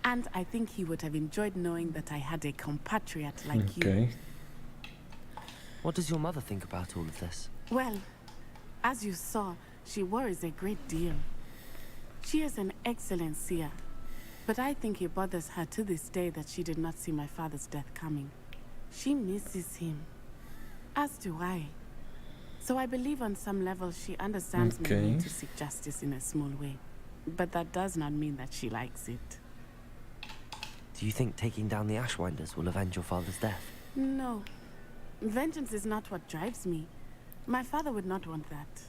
And I think he would have enjoyed knowing that I had a compatriot like you. What does your mother think about all of this? Well, as you saw, she worries a great deal. She is an excellent seer, but I think it bothers her to this day that she did not see my father's death coming. She misses him, as do I. So I believe on some level she understands my need to seek justice in a small way. But that does not mean that she likes it. Do you think taking down the Ashwinders will avenge your father's death? No. Vengeance is not what drives me. My father would not want that.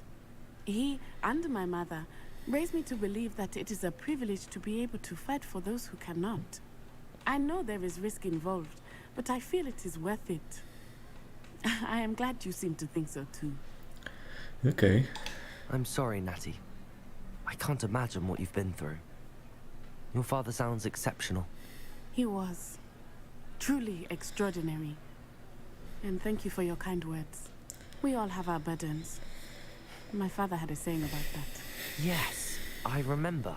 He and my mother raised me to believe that it is a privilege to be able to fight for those who cannot. I know there is risk involved, but I feel it is worth it. I am glad you seem to think so too. Okay. I'm sorry, Natty. I can't imagine what you've been through. Your father sounds exceptional. He was. Truly extraordinary. And thank you for your kind words. We all have our burdens. My father had a saying about that. Yes, I remember.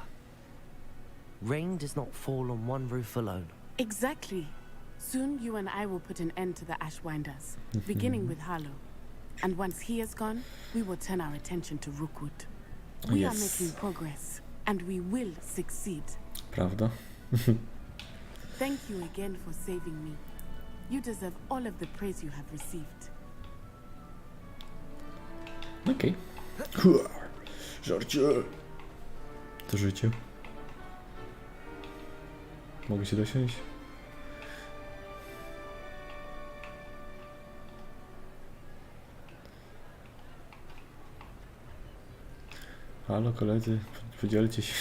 Rain does not fall on one roof alone. Exactly. Soon you and I will put an end to the Ashwinders, beginning with Harlow. And once he is gone, we will turn our attention to Rookwood. We are making progress, and we will succeed. Prawda? Thank you again for saving me. You deserve all of the praise you have received. Okej. Żarcie. To życie. Mogę się dosiąść? Halo koledzy, podzielcie się.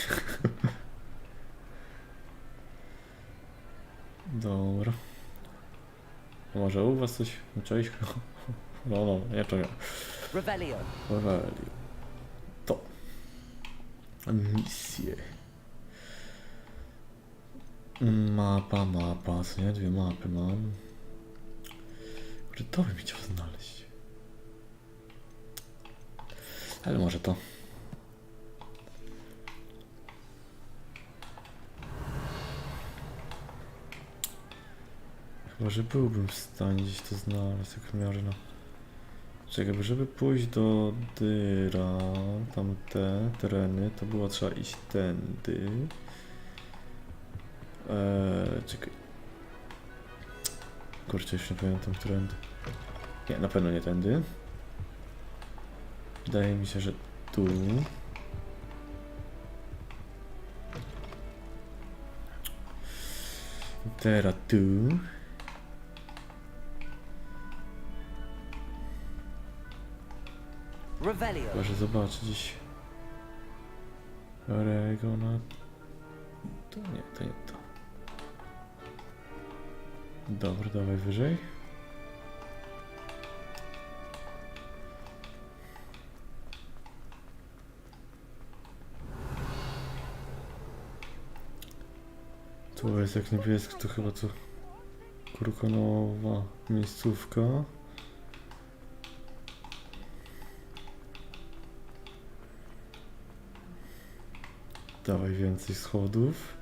Dobra. Może u was coś? Cześć. No, ja czekam. Revelio. To. Misje. Mapa, co nie? Dwie mapy mam. Może to bym chciał znaleźć. Ale może to. Chyba, że byłbym w stanie gdzieś to znaleźć, jak w miarę no. Czekaj, bo żeby pójść do Dyra, tam te tereny, to było trzeba iść tędy. Czekaj. Kurczę, już nie pamiętam, którędy. Nie, na pewno nie tędy. Wydaje mi się, że tu. Teraz tu. Proszę zobaczyć gdzieś. Oregona. To nie to. Dobra, dawaj wyżej. Tu jest jak niebieski, to chyba to kurkonowa miejscówka. Dawaj więcej schodów.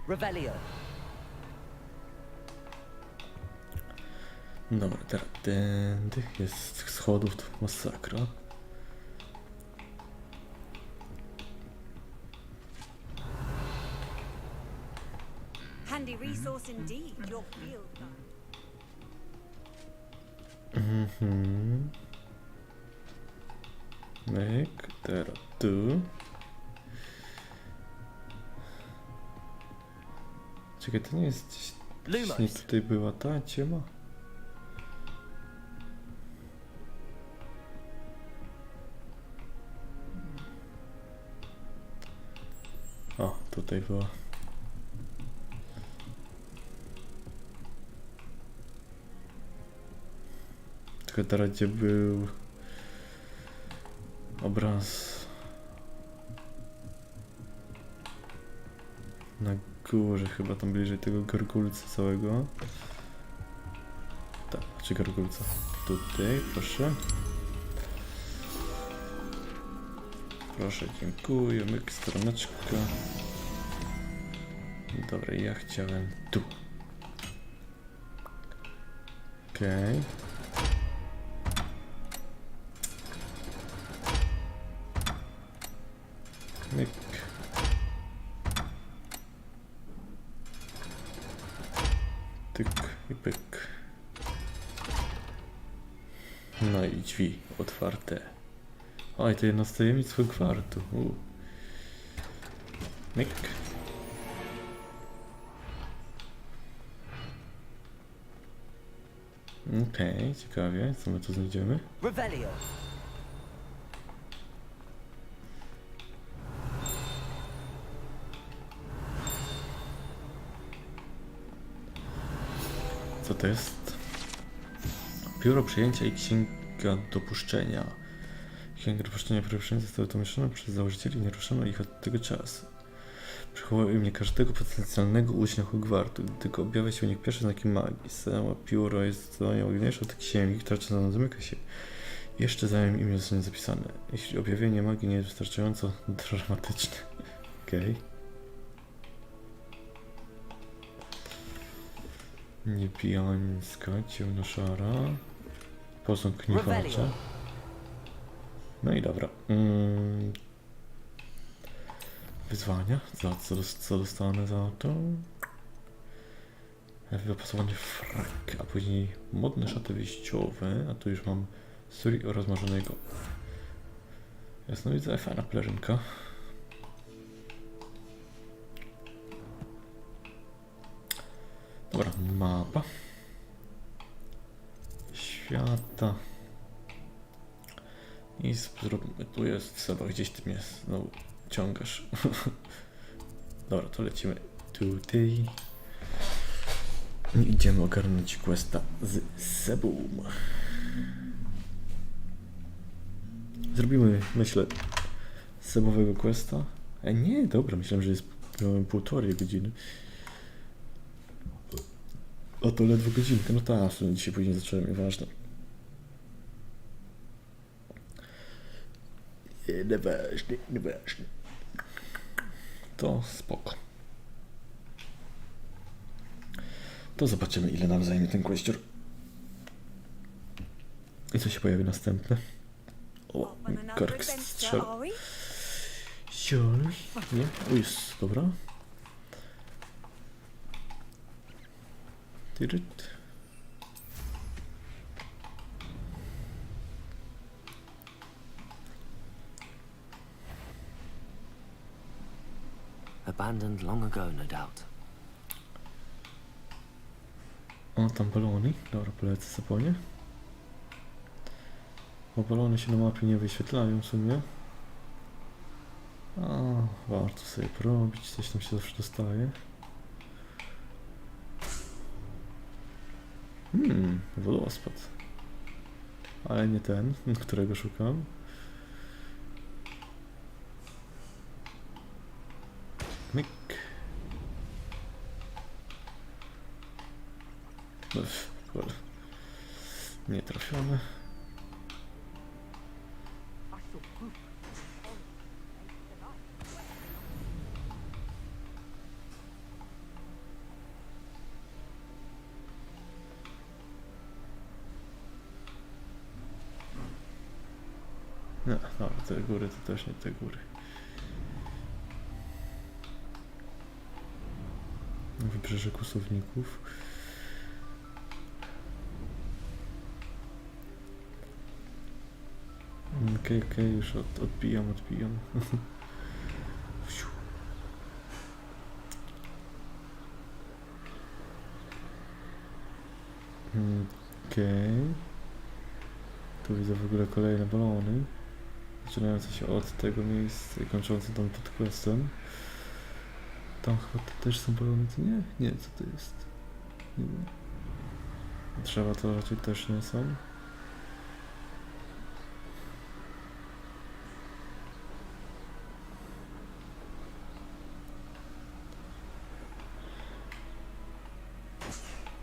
Revelio. Dobra, teraz tędy jest schodów, to masakra. Handy resource indeed, your field. Myk, teraz tu. Czekaj, to nie jest gdzieś nie tutaj była ta ciema? tutaj była. Tylko teraz gdzie był obraz na górze, chyba tam bliżej tego gargulca całego. Tak, czy gargulca? Tutaj, proszę. Proszę, dziękuję, myk, stroneczka. Dobra, ja chciałem tu. Okej. Myk. Tyk i pyk. No i drzwi otwarte. Oj, to jedno z tajemnic Hogwartu. Myk. Okej, ciekawie, co my tu znajdziemy? Revelio. Co to jest? Biuro przyjęcia i księga dopuszczenia. Księga dopuszczenia przyjęcia zostały umieszczone przez założycieli i nie ruszono ich od tego czasu. Przywołuje mnie każdego potencjalnego ucznia Hogwartu, gdy tylko objawia się u nich pierwsze znaki magii. Samo pióro jest zdecydowanie ładniejsze od księgi, która czasem zamyka się. Jeszcze zanim imię zostanie zapisane. Jeśli objawienie magii nie jest wystarczająco dramatyczne. Okej. Niebiańska, ciemnoszara. Posąg niwacza. No i dobra. Wyzwania? Co dostanę za to? Wypasowanie frak, a później modne szaty wyjściowe, a tu już mam strój rozmarzonego. Jasno widzę, fajna pelerynka. Dobra, mapa świata. I zróbmy, tu jest Seba, gdzieś ty mnie znowu ciągasz. Dobra, to lecimy tutaj. I idziemy ogarnąć questa z Sebą. Zrobimy, myślę, sebowego questa. Nie, dobra, myślałem, że jest półtorej godziny. O, to ledwo godzinkę, no tak, dzisiaj później zacząłem, nieważne. Nieważne. To spoko. To zobaczymy, ile nam zajmie ten kwestior. I co się pojawi następne? O, kork strzał. Nie? O, jest, dobra. Tyryt. Abandoned long ago, no doubt. O, tam balony. Dobra, polecę sobie po nie. Bo balony się na mapie nie wyświetlają w sumie. A, warto sobie porobić, coś tam się zawsze dostaje. Wodospad. Ale nie ten, którego szukam. Myk. Nie trafione. No, dobra, te góry to też nie te góry. Wybrzeże kłusowników. Okej, już odbijam. Okej. Tu widzę w ogóle kolejne balony. Zaczynające się od tego miejsca i kończące tam pod questem. Tam chyba też są balony, nie? Nie, co to jest? Nie wiem. Drzewa to raczej też nie są.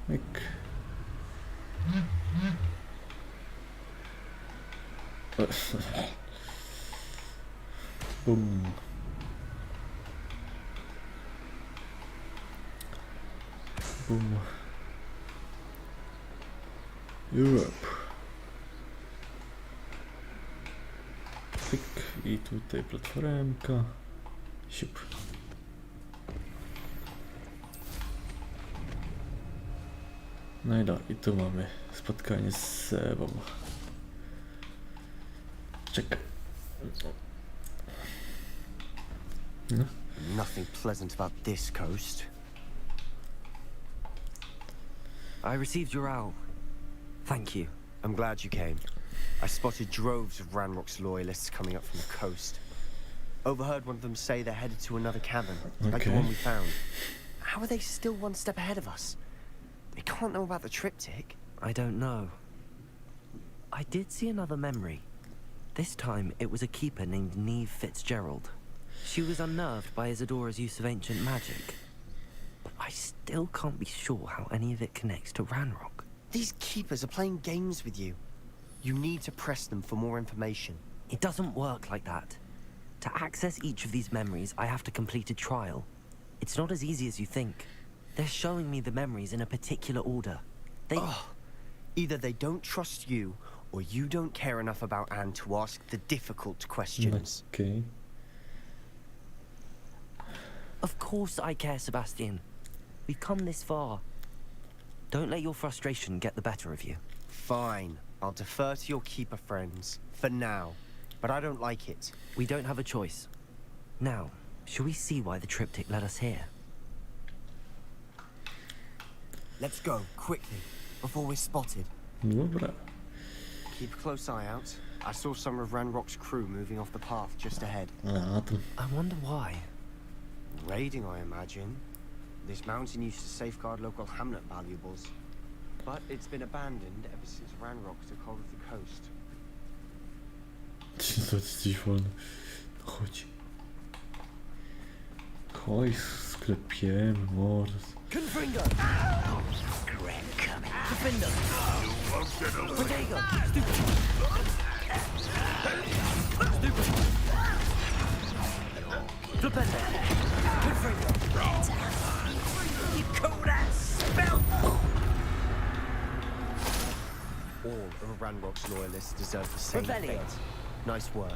Myk. Bum. Bum. Europe. Pyk. I tutaj platformka. Siup. No i i tu mamy spotkanie z Sebą. Czekaj. No. Nothing pleasant about this coast. I received your owl. Thank you. I'm glad you came. I spotted droves of Ranrock's loyalists coming up from the coast. Overheard one of them say they're headed to another cavern, like the one we found. How are they still one step ahead of us? They can't know about the triptych. I don't know. I did see another memory. This time it was a keeper named Neve Fitzgerald. She was unnerved by Isadora's use of ancient magic. But I still can't be sure how any of it connects to Ranrock. These keepers are playing games with you. You need to press them for more information. It doesn't work like that. To access each of these memories, I have to complete a trial. It's not as easy as you think. They're showing me the memories in a particular order. Either they don't trust you, or you don't care enough about Anne to ask the difficult questions. Okay. Of course I care, Sebastian. We've come this far. Don't let your frustration get the better of you. Fine. I'll defer to your keeper friends. For now. But I don't like it. We don't have a choice. Now, shall we see why the triptych led us here? Let's go, quickly, before we're spotted. Dobra. Keep a close eye out. I saw some of Ranrock's crew moving off the path just ahead. I wonder why. Raiding, I imagine. This mountain used to safeguard local hamlet valuables. But it's been abandoned ever since Ranrock took hold of the coast. Co jesteś wolny? Chodź. Chodź, sklepiemy, mord. Confringo! Defender! Protego! Stupid! Stupid! Defender! Confringo! You cold ass spell! All of Ranrock's loyalists deserve the same fate. Nice work.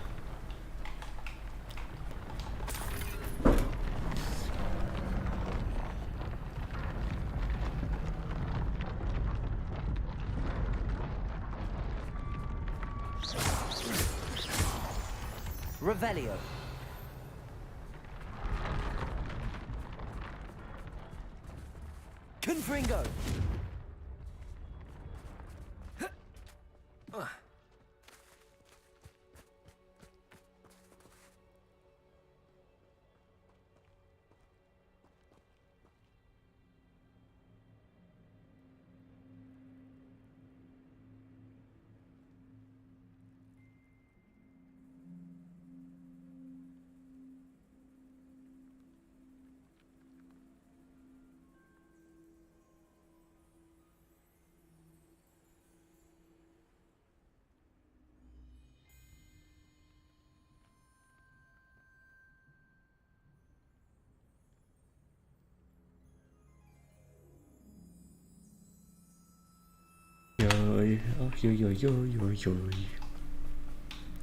Revelio. Confringo.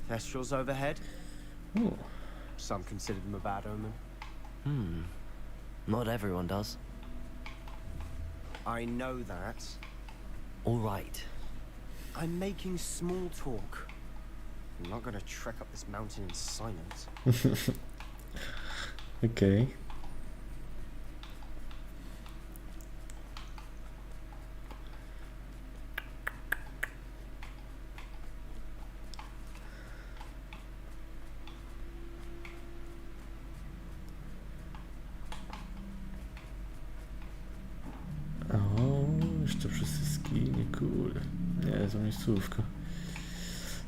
Thestrals overhead? Oh. Some consider them a bad omen. Not everyone does. I know that. All right. I'm making small talk. I'm not gonna trek up this mountain in silence. Okay. Kurde, nie, to miejscówka.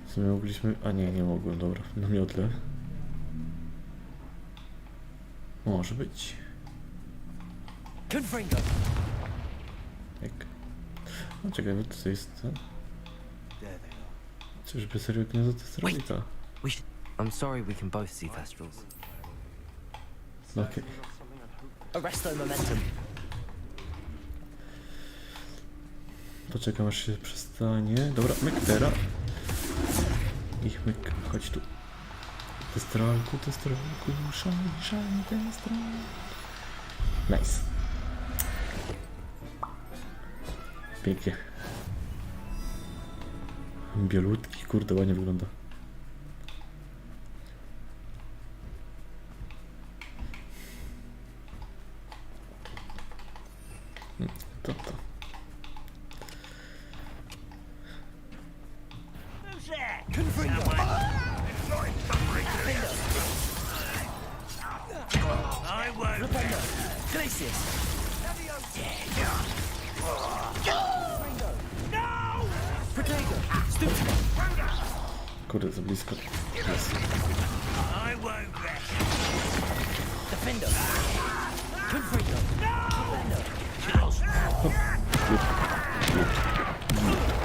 W sumie mogliśmy... A nie mogłem, dobra, na miotle. Może być. Jak? No czekaj, bo tutaj jest... Czyżby serio gniazdo to zrobi to? I'm sorry we can both see Thestrals. Okej. Arresto momentum. Poczekam aż się przestanie. Dobra, myk teraz. Ich myk, chodź tu. Testralku, szalny testral. Nice. Pięknie. Bielutki, kurde, ładnie wygląda. To. I won't. Glacius. Kurde, za blisko. Jest. I won't rest. Defender. Confringo.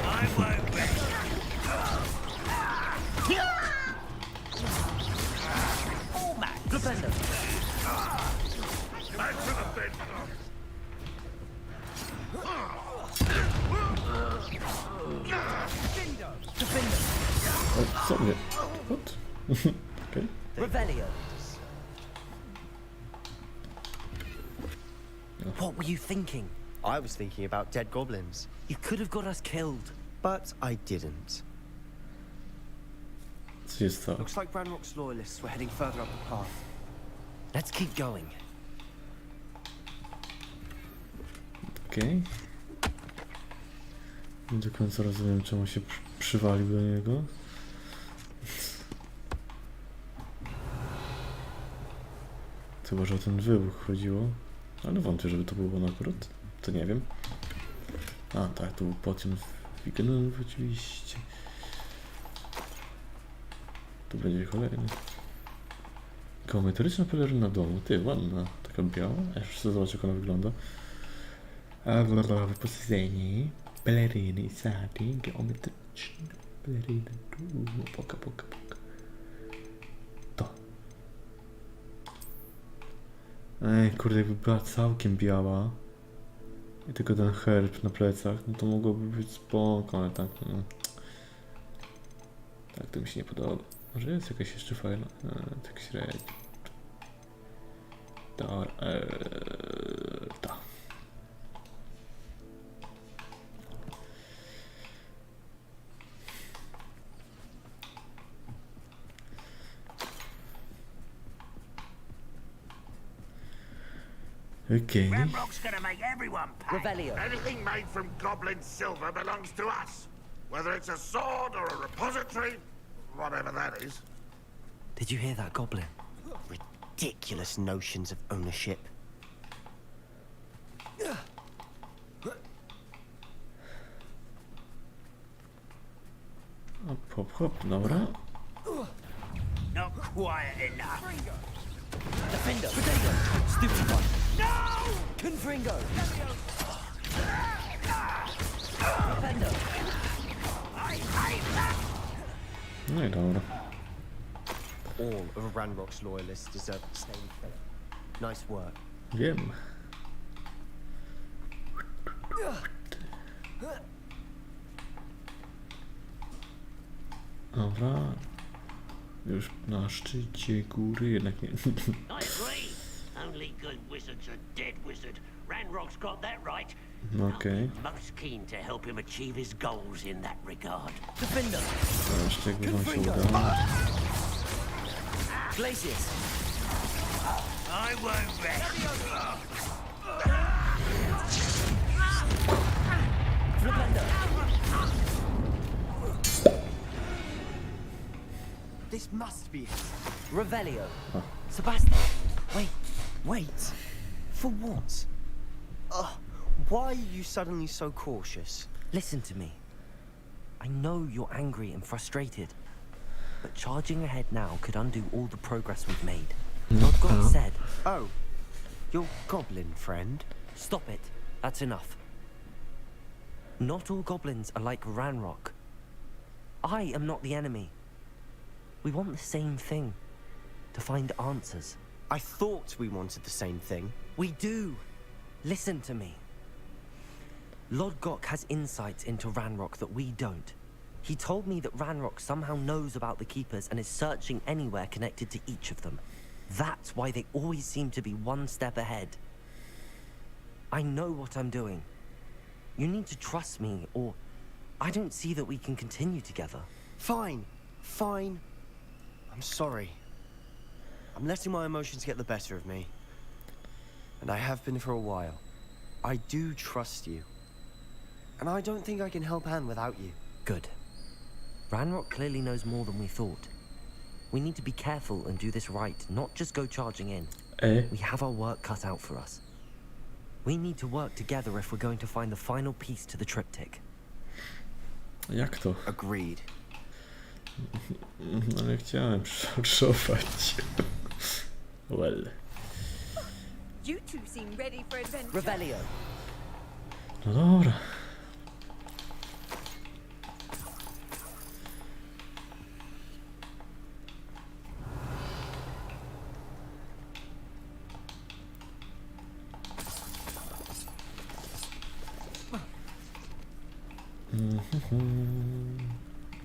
I won't rest. Defender. Back to the bed. O, co mnie? What? Okej. Revelio. What were you thinking? I was thinking about dead goblins, You could have got us killed. but I didn't. Co się stało? Looks like Ranrock's loyalists were heading further up the path. Let's keep going. Okej. Nie do końca rozumiem, czemu się przywalił do niego. Chyba, że o ten wybuch chodziło. Ale wątpię, żeby to było on akurat. To nie wiem. A, tak, to był pociąg wigenów oczywiście. Tu będzie kolejny. Geometryczna peleryna domu. Ty, ładna. Taka biała. Aż chcę zobaczyć, jak ona wygląda. Wyposażenie. Peleryny sady. Geometryczne peleryny. Poka. To. Ej, kurde, jakby była całkiem biała. I tylko ten herb na plecach, no to mogłoby być spoko, ale tak, no. Tak, to mi się nie podoba. Może jest jakaś jeszcze fajna? Tak średnio. Ta. Okay. Ranrock's gonna make everyone pay. Revelio. Anything made from goblin silver belongs to us. Whether it's a sword or a repository, whatever that is. Did you hear that, Goblin? Ridiculous notions of ownership. Hop, dobra. Not quiet enough. Defender. Potato. Stupid one. No! Confringo. Defender. No i dobra. All of Ranrock's loyalists deserve the same fate. Nice work. Wiem. Dobra. Już na szczycie góry, jednak nie. I agree. Only good wizards are dead wizard. Ranrock's got that right. Okej. Most keen to help him achieve his goals in that regard. Defender. Zobaczcie, jakby wam się udało. Glacius. I won't rest. Defender. This must be it. Revelio. Oh. Sebastian. Wait. For what? Why are you suddenly so cautious? Listen to me. I know you're angry and frustrated, but charging ahead now could undo all the progress we've made. God said... Oh, your goblin friend? Stop it. That's enough. Not all goblins are like Ranrock. I am not the enemy. We want the same thing. To find answers. I thought we wanted the same thing. We do. Listen to me. Lodgok has insights into Ranrock that we don't. He told me that Ranrock somehow knows about the Keepers and is searching anywhere connected to each of them. That's why they always seem to be one step ahead. I know what I'm doing. You need to trust me, or I don't see that we can continue together. Fine. Fine. I'm sorry. I'm letting my emotions get the better of me. And I have been for a while. I do trust you. And I don't think I can help Anne without you. Good. Ranrock clearly knows more than we thought. We need to be careful and do this right, not just go charging in. We have our work cut out for us. We need to work together if we're going to find the final piece to the triptych. Jak to? Agreed. Ale chciałem przeować. Well. You two seem ready for adventure. Revelio. No dobra.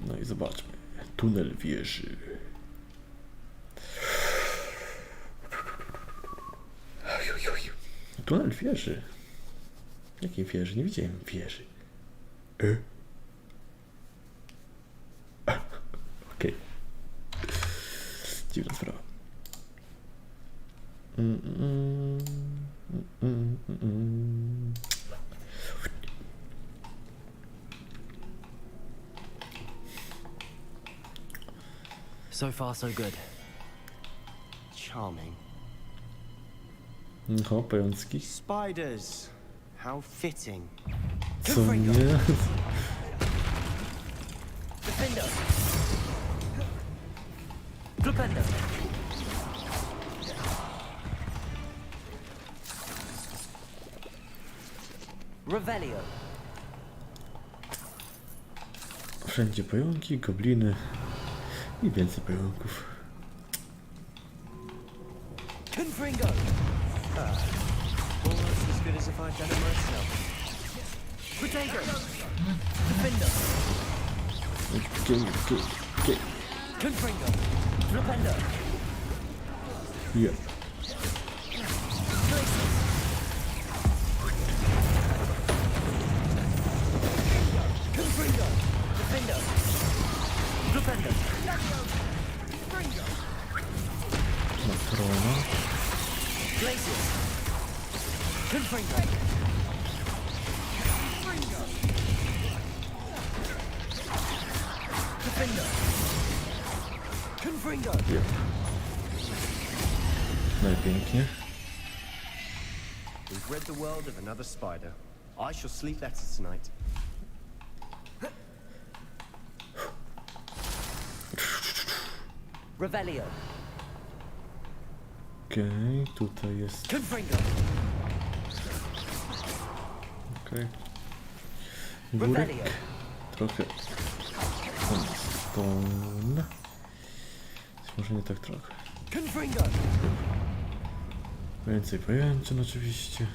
No i zobaczmy. Tunel wieży. Tunel wieży? Jakiej wieży? Nie widziałem wieży. Okej. Dziwna sprawa. So far, so good. Charming. O, pajączki. Spiders. How fitting. Co nie? Defender. Defender. Revelio. Wszędzie pająki, gobliny i więcej pająków. Confringo. Almost as good as if I'd done it myself. Potato. Defender. Confringo. Flipendo. Yeah. Confringo. Defender. Flipendo. Matrona. Glacius. Confringo. Defender. Confringo. Yep. Najpięknie. We've rid the world of another spider. I shall sleep better tonight. Revelio. Okej, tutaj jest. Confringo. Okej. Górek. Trochę. Stone. Może nie tak trochę. Confringo. Więcej pojęcia oczywiście.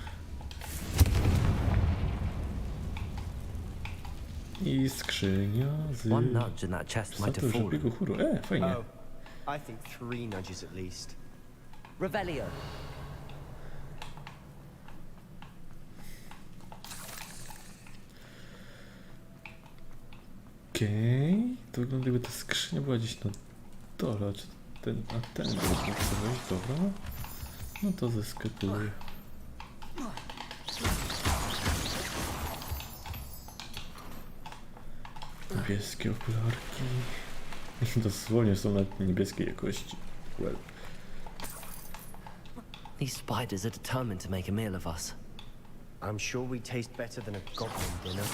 I skrzynia z... One nudge and that chest might have fallen. Biegu chóru. Fajnie. Oh, I think 3 nudges at least. Revelio. Okej. To wygląda jakby ta skrzynia była gdzieś na dole. Czy ten, a ten był wejść, dobra. No to zeskakuję. Niebieskie okularki. Dosłownie są na niebieskiej jakości. Well. These spiders are determined to make a meal of us. I'm sure we taste better than a goblin dinner.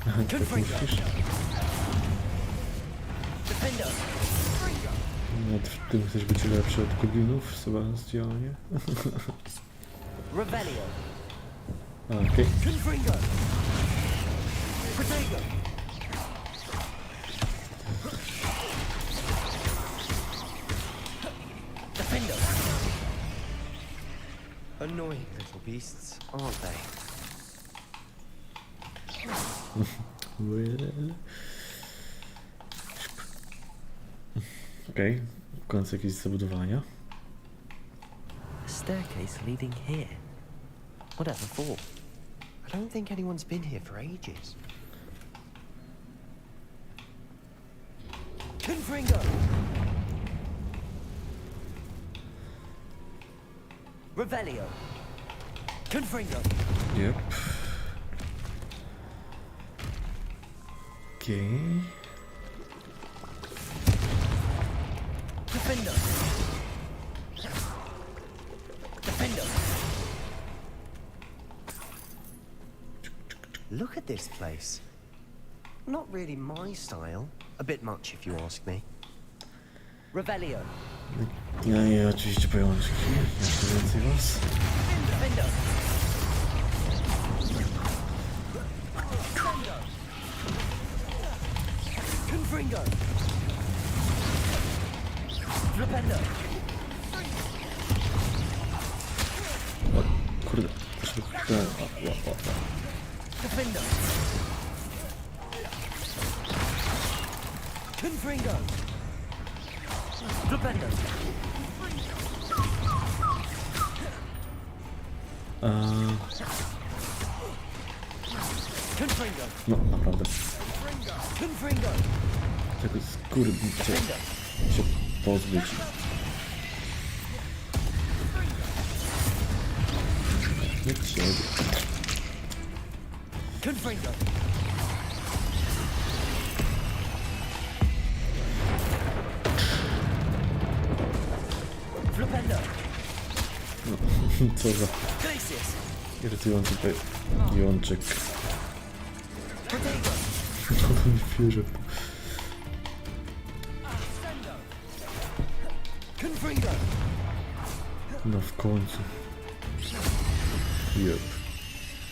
Tak myślisz? Nawet w tym chcesz być lepszy od goblinów, Sebastianie? Revelio. Okej. Confringo. Protego. Defendo. Annoying little beasts, aren't they? Well. Okej, w końcu jakieś zabudowania. A staircase leading here. Whatever for? I don't think anyone's been here for ages. Confringo. Revelio. Confringo. Yep. Okej. Defendo. Defendo. Look at this place. Not really my style. A bit much, if you ask me. Revelio. No i oczywiście pajączki. Jeszcze więcej was. Defendo. Confringo. Defendo. O, kurde. Defendo. Confringo. Defendo. Confringo. No, naprawdę. Confringo. Tego skurbicie się pozbyć. Nie ciebie. Confringo. Flipendo. No, co za irytujący jączek. Nie wierzę w to. No w końcu. Yep.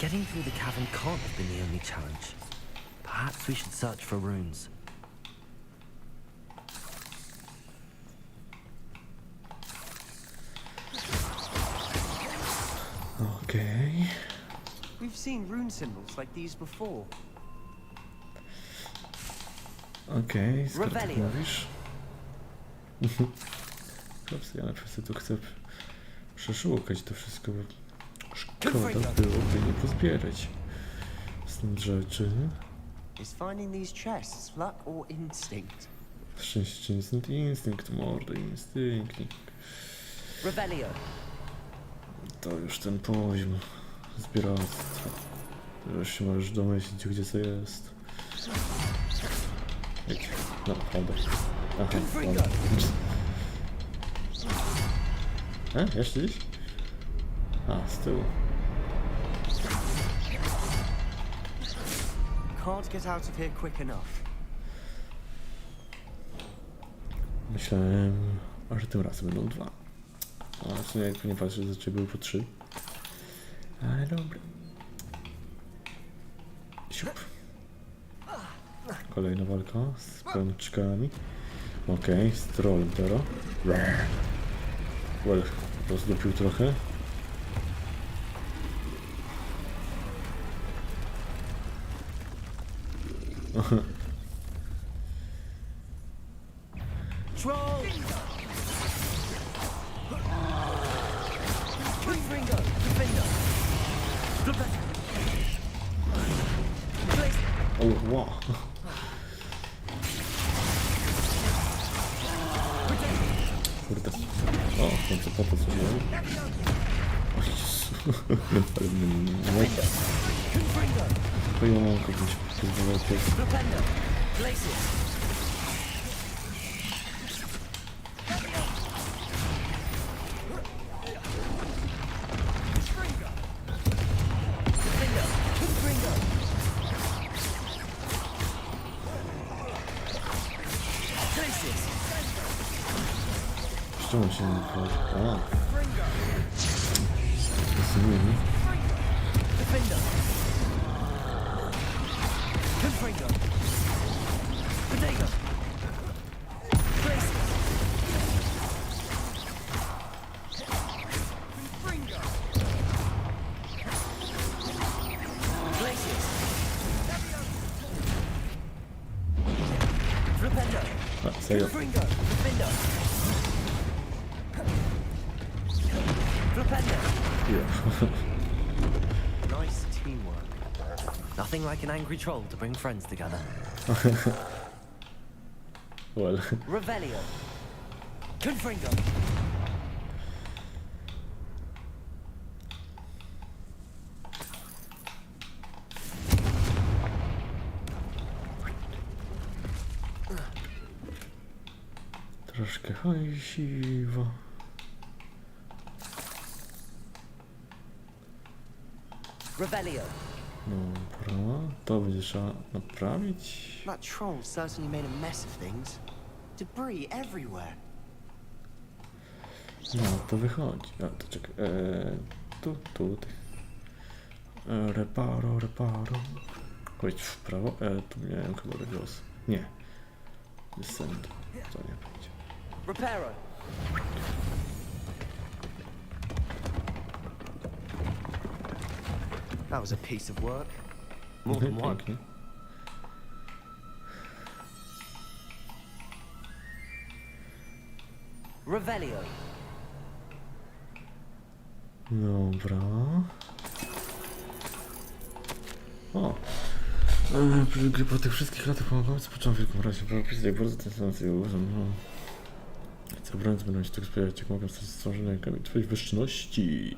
Getting through the cavern can't have been the only challenge. Perhaps we should search for runes. Okay. We've seen rune symbols like these before. Okej, skoro tak mówisz. Ja na przykład tu chcę przeszukać to wszystko, bo szkoda byłoby nie pozbierać stąd rzeczy. Is finding these chests luck or instinct? Szczęście czy instynkt, mordy, instynkt. Revelio. To już ten poziom zbieractwa. Już się możesz domyślić, gdzie to jest. Wiecie, no, prawda. Aha, dobra. Jeszcze gdzieś? A, z tyłu. Can't get out of here quick enough. Myślałem, że tym razem będą dwa. A w sumie jak nie patrzę, zazwyczaj były po 3. Ale dobra. Siup. Kolejna walka z pajączkami. Okej, z trollem teraz. Well, rozdupił trochę. Troll! Confringo! Defender! O, wow. Kurde. O, w końcu po to zrobiłem. O Jezu. Ale mnie nie da. Pająka gdzieś pozwolę pies. Czemu się nie wchodzi? A. Z nimi. A, serio? Nice teamwork. Nothing like an angry troll to bring friends together. Well. Revelio. Confringo. Troszkę hajsiwo. Revelio. Dobra, to będzie trzeba naprawić. That troll certainly made a mess of things. Debris everywhere. No, to wychodzi. A, to czekaj. Tutaj. Reparo. Chodź w prawo. Tu miałem chyba regios. Nie. Descend. To nie będzie. Reparo. That was a piece of work. More than one. Pięknie. Revelio. Dobra. O! Po tych wszystkich latach pomagając począłem wielką razie. Jak bardzo ten sensy uważam, no. Co broniąc będą się tego spodziewać, jak mogę stać stworzone rękami twojej wyższości.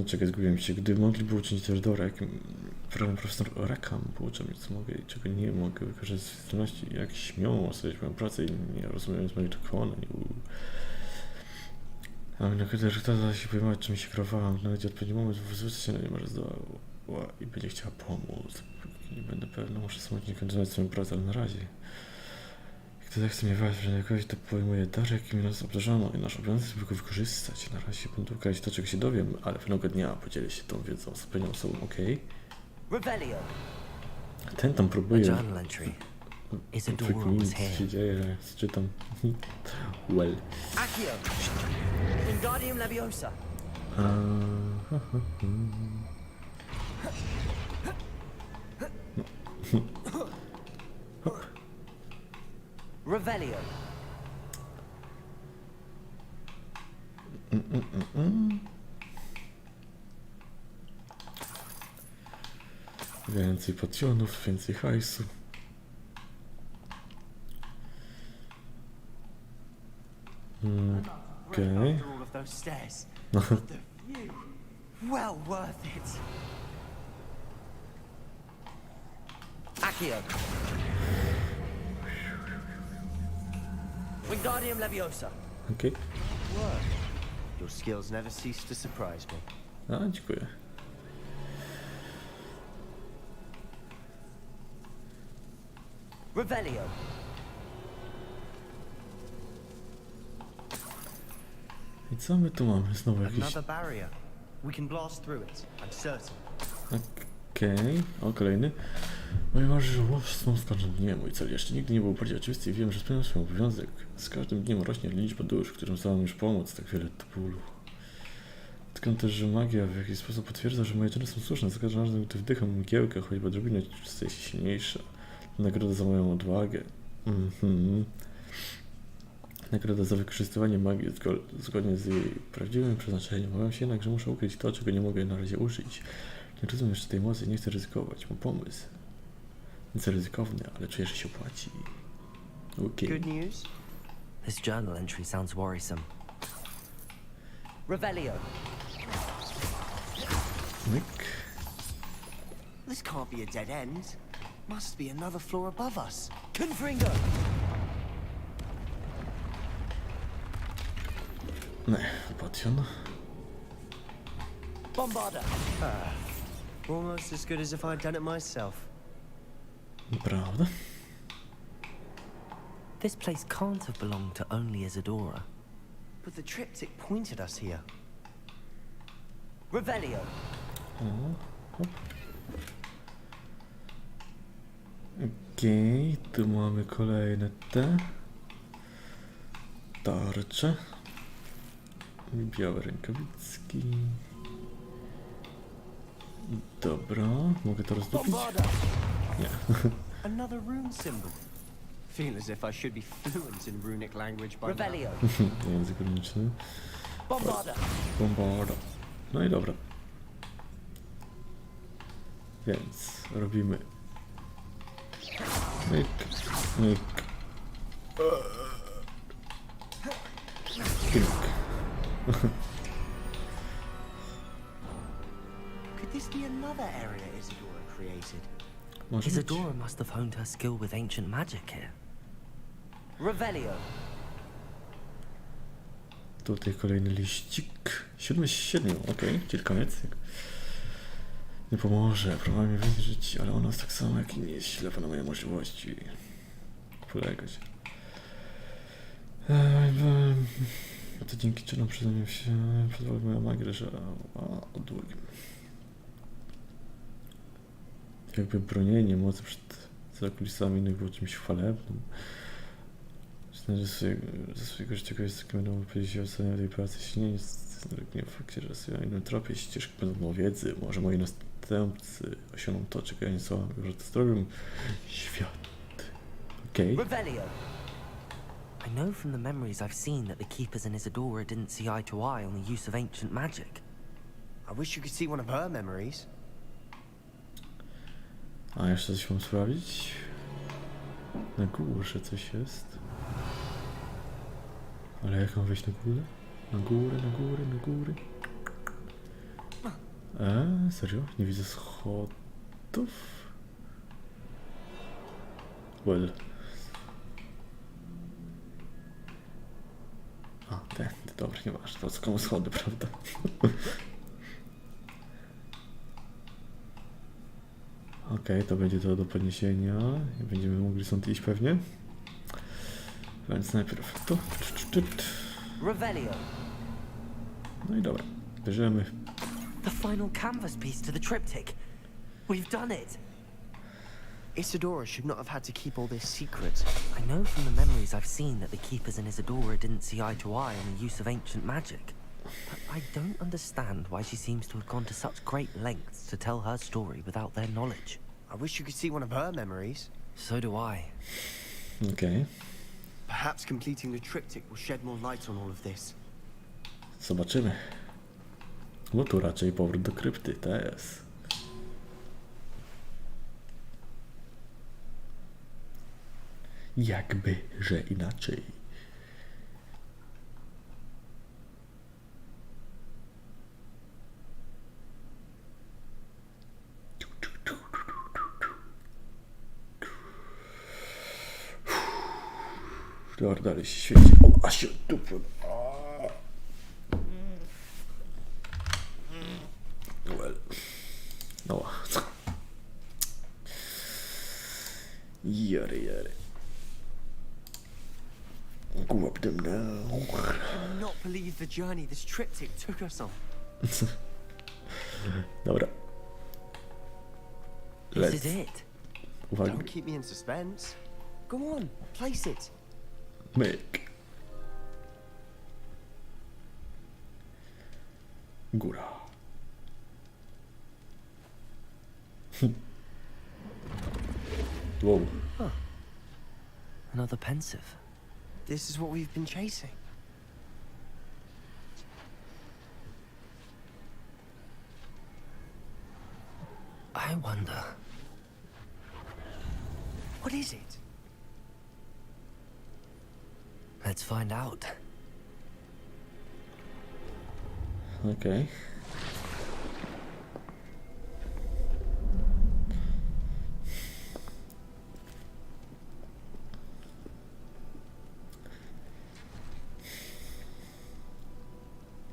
Czekaj, zgubiłem się. Gdy mogliby uczynić też dobro, jakim prawem profesor Rakam poucza mnie, co mogę i czego nie mogę wykorzystać z zdolności, jak śmią osadzić moją pracę i nie rozumiejąc moich dokonań. Ale na kiedy kto się pojmować, czym się kierowałam, nawet odpowiedni moment zwrócić się na nie może zdołała i będzie chciała pomóc. Nie będę pewna, muszę samotnie kontynuować swoją pracę, ale na razie. Gdy zechce mnie wać, że jakoś to pojmuje dar, jakim nas obdarzono i nasz obowiązek jest go wykorzystać. Na razie będę ukazać to, czego się dowiem, ale pewnego dnia podzielę się tą wiedzą z pewną osobą, okej? Ten tam próbuje wykminić, co się dzieje, że czytam. Well. Accio. Wingardium Leviosa. Revelio. Więcej potionów, więcej hajsu. Okej. Well worth it. Accio. Wingardium Leviosa. Okej. Your skills never cease to surprise me. A, dziękuję. Revelio. I co my tu mamy? Znowu jakiś... Another barrier. We can blast through it, I'm certain. Okej. O, kolejny. Moje marzenie są z każdym dniem. Mój cel jeszcze nigdy nie był bardziej oczywisty i wiem, że spełniam swój obowiązek. Z każdym dniem rośnie liczba dusz, którym chciałem już pomóc. Tak wiele to bólu. Odkryłem też, że magia w jakiś sposób potwierdza, że moje czyny są słuszne. Za każdym razem, gdy wdycham mgiełkę, choćby odrobinę staje się silniejsza. Nagroda za moją odwagę. Nagroda za wykorzystywanie magii zgodnie z jej prawdziwym przeznaczeniem. Obawiam się jednak, że muszę ukryć to, czego nie mogę na razie użyć. Nie rozumiem jeszcze tej mocy, nie chcę ryzykować. Mam pomysł. Nic ryzykowny, ale czuję, że się opłaci. Okay. Good news? This journal entry sounds worrisome. Revelio. Myk. This can't be a dead end. Must be another floor above us. Confringo. Ne, potion. Bombarda. Almost as good as if I'd done it myself. Prawda? This place can't have belonged to only Isadora. But the triptych pointed us here. Revelio. Okej, tu mamy kolejne te tarcze. Białe rękawicki. Dobra, mogę to rozdupić? Nie. Another rune symbol. Feel as if I should be fluent in runic language by Revelio. Język runiczny. Bombarda. Bombarda. No i dobra. Więc robimy myk, myk. Myk. Could this be another area Isadora created? Może być. Isadora must have honed her skill with ancient magic here. Revelio. Tutaj kolejny liścik. 7 z 7, okej, czyli koniec. Nie pomoże, próbujemy wierzyć, ale ona jest tak samo jak i nie jest ślepa na moje możliwości. Polegać. To dzięki czynom przyznaniu się pozwoli moja magia, że o długim. Jakby bronienie mocy przed zakulisami innych było czymś chwalebnym. Że ze swojego życia jest takim będą powiedzieć o ocenie tej pracy, jeśli nie jest nie w fakcie, że sobie na innym tropie ścieżki będą wiedzy, może moi następcy osiągną to, czego ja nie słowem, że to zrobią świat. Okej. Revelio. I know from the memories I've seen that the keepers in Isadora didn't see eye to eye on the use of ancient magic. I wish you could see one of her memories. A jeszcze coś mam sprawdzić? Na górze coś jest. Ale jak mam wejść na górę? Na górę, na górę, na górę. Serio? Nie widzę schodów? Well. Ten, dobra, nie masz. To co komu schody, prawda? Okej, to będzie to do podniesienia. Będziemy mogli stąd iść pewnie. Więc najpierw to. Revelio. No i dobra, bierzemy. The final canvas piece to the triptych. We've done it. Isadora should not have had to keep all this secret. I know from the memories I've seen that the keepers in Isadora didn't see eye to eye on the use of ancient magic. But I don't understand why she seems to have gone to such great lengths to tell her story without their knowledge. I wish you could see one of her memories. So do I. Okej. Perhaps completing the triptych will shed more light on all of this. Zobaczymy. Bo tu raczej powrót do krypty, to jest. Jakby, że inaczej. Lord dalej się świeci. O, a się dupę. Well. No. Jary. Go up them now. I cannot believe the journey this triptych took us on. Dobra. This is it. Uwaga. Don't keep me in suspense. Go on, place it. Myk. Góra. Whoa. Huh. Another pensive. This is what we've been chasing. I wonder. What is it? Let's find out. Okay.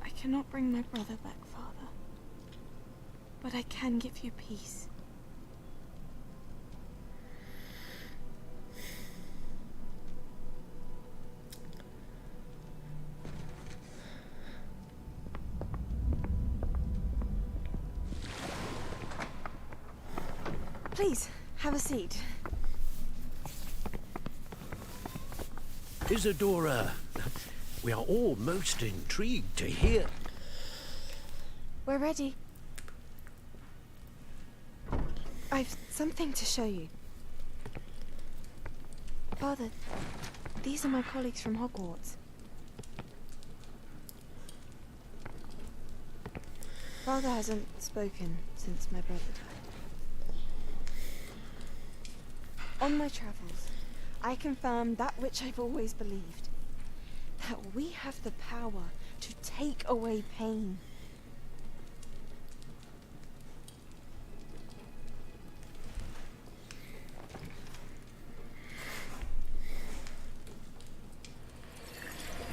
I cannot bring my brother back, Father. But I can give you peace. Please, have a seat. Isadora, we are all most intrigued to hear. We're ready. I've something to show you. Father, these are my colleagues from Hogwarts. Father hasn't spoken since my brother died. On my travels, I confirmed that which I've always believed. That we have the power to take away pain.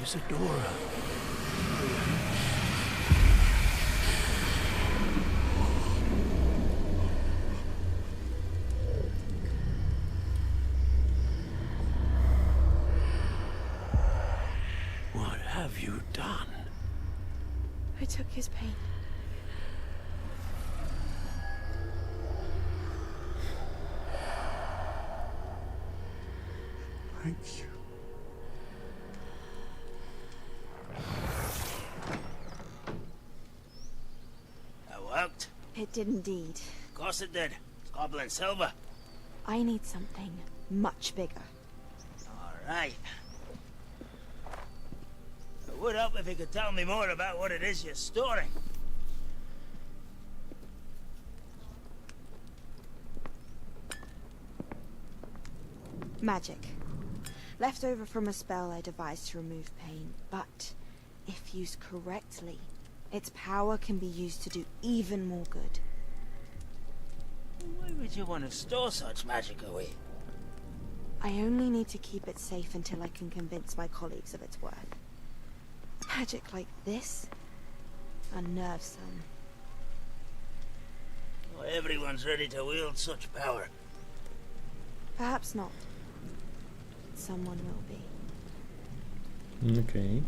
Isadora. What have you done? I took his pain. Thank you. That worked? It did indeed. Of course it did. It's goblin silver. I need something much bigger. All right. It would help if you could tell me more about what it is you're storing. Magic. Left over from a spell I devised to remove pain, but if used correctly, its power can be used to do even more good. Why would you want to store such magic away? I only need to keep it safe until I can convince my colleagues of its worth. Magic like this unnerves some. Not everyone's ready to wield such power. Perhaps not. Someone will be. Okay.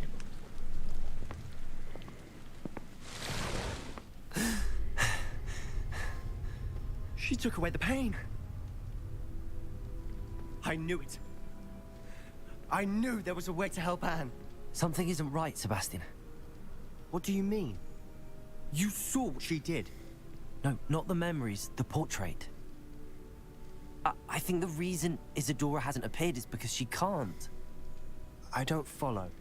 She took away the pain. I knew it. I knew there was a way to help Anne. Something isn't right, Sebastian. What do you mean? You saw what she did. No, not the memories, the portrait. I think the reason Isadora hasn't appeared is because she can't. I don't follow.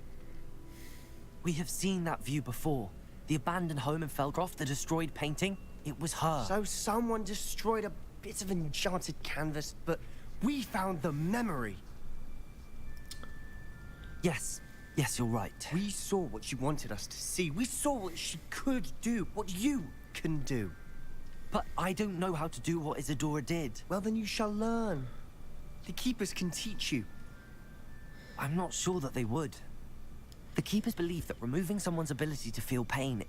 We have seen that view before. The abandoned home in Felgroth, the destroyed painting, it was her. So someone destroyed a bit of enchanted canvas, but we found the memory. Yes, you're right. We saw what she wanted us to see. We saw what she could do, what you can do. But I don't know how to do what Isadora did. Well, then you shall learn. The Keepers can teach you. I'm not sure that they would. The Keepers believe that removing someone's ability to feel pain,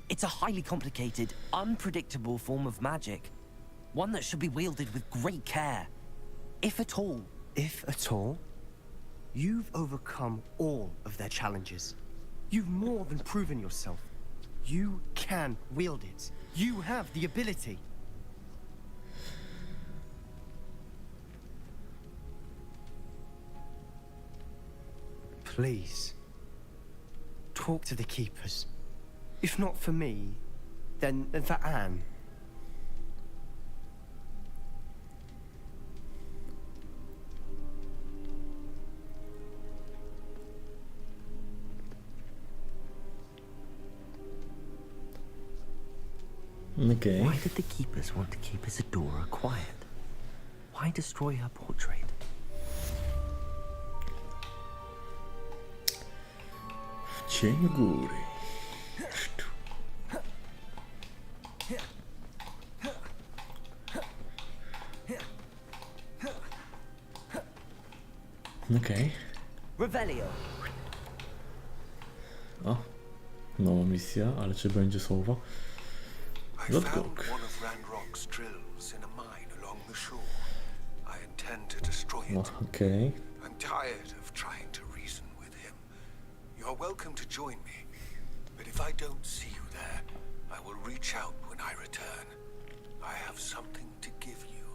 it's a highly complicated, unpredictable form of magic. One that should be wielded with great care. If at all. If at all? You've overcome all of their challenges. You've more than proven yourself. You can wield it. You have the ability. Please, talk to the Keepers. If not for me, then for Anne. Okay. Why did the Keepers want to keep Isadora quiet? Why destroy her portrait? W cieniu góry. Okej. Revelio. O, nowa misja, ale czy będzie słowo? I found one of Ranrock's drills in a mine along the shore. I intend to destroy it. Okay. I'm tired of trying to reason with him. You're welcome to join me, but if I don't see you there, I will reach out when I return. I have something to give you.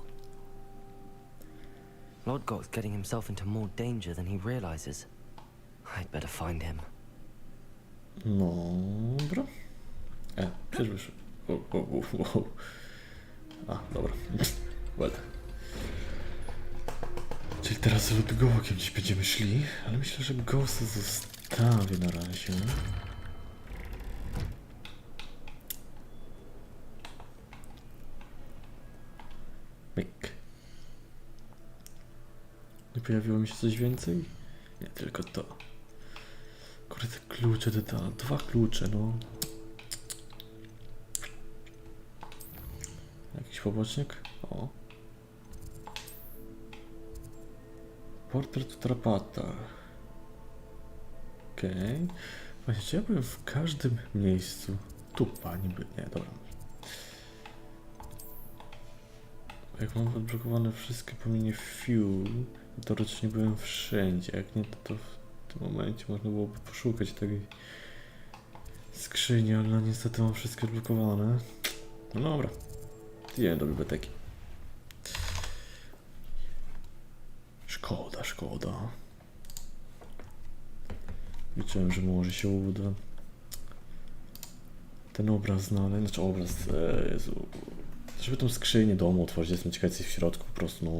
Lodgok's getting himself into more danger than he realizes. I'd better find him. Dobra. Przecież... Wow. A, dobra. Well. Czyli teraz z Lodgokiem gdzieś będziemy szli, ale myślę, że Ghosta zostawię na razie. Myk. Nie pojawiło mi się coś więcej? Nie, tylko to. Kurde, te klucze, dwa klucze, no. Jakiś pobocznik? O. Portret Trapata. Okej. Właśnie, czy ja byłem w każdym miejscu? Tu pani by... Nie, dobra. Jak mam odblokowane wszystkie pomiędzy few, to teoretycznie byłem wszędzie. Jak nie, to w tym momencie można byłoby poszukać tej skrzyni, ale no, niestety mam wszystkie odblokowane. No dobra. Idziemy do biblioteki. Szkoda. Liczyłem, że może się uda ten obraz znaleźć. Znaczy obraz, Jezu. Żeby tą skrzynię domu otworzyć, jestem ciekawy, co jest w środku, po prostu, no.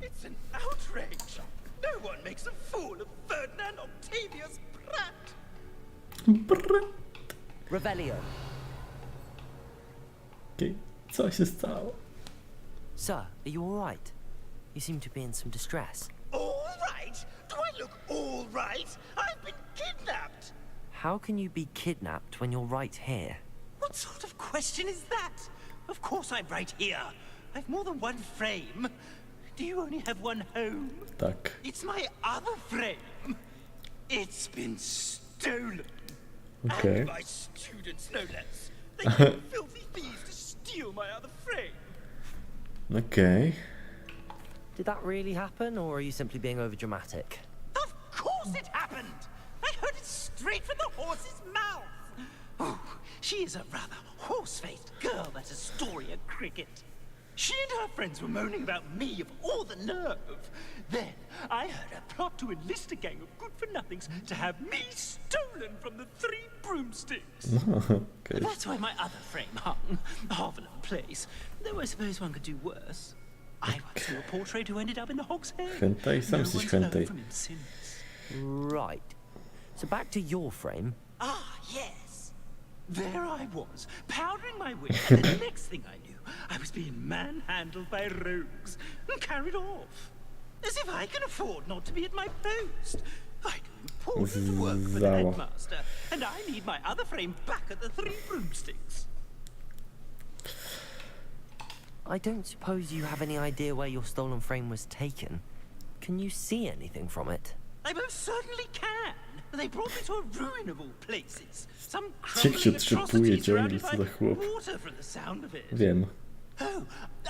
It's an outrage. No one makes a fool of Ferdinand Octavius Pratt. Revelio. Okej, co się stało? Sir, are you all right? You seem to be in some distress. All right? Do I look all right? I've been kidnapped. How can you be kidnapped when you're right here? What sort of question is that? Of course I'm right here. I've more than one frame. Do you only have one home? Tak. It's my other frame. It's been stolen. Okay. And my students, no less. They came filthy thieves to steal my other frame. Okay. Did that really happen, or are you simply being overdramatic? Of course it happened! I heard it straight from the horse's mouth! Oh, she is a rather horse-faced girl, that Astoria Cricket. She and her friends were moaning about me, of all the nerve. Then I heard her plot to enlist a gang of good-for-nothings to have me stolen from the Three Broomsticks. Okay. That's why my other frame hung. Marvelous place. Though I suppose one could do worse. I once saw a portrait who ended up in the Hogshead. Hentai, sam jesteś hentai. Right. So back to your frame. Ah, yes. There I was, powdering my way, and the next thing I knew, I was being manhandled by rogues and carried off. As if I can afford not to be at my post. I do important work for the headmaster, and I need my other frame back at the Three Broomsticks. I don't suppose you have any idea where your stolen frame was taken. Can you see anything from it? I most certainly can. They brought me to a ruin of all places. Some Jak się crumbling trzepuje atrocity ciągle, surrounded co by za chłop. water from the sound of it. Wiem. Oh,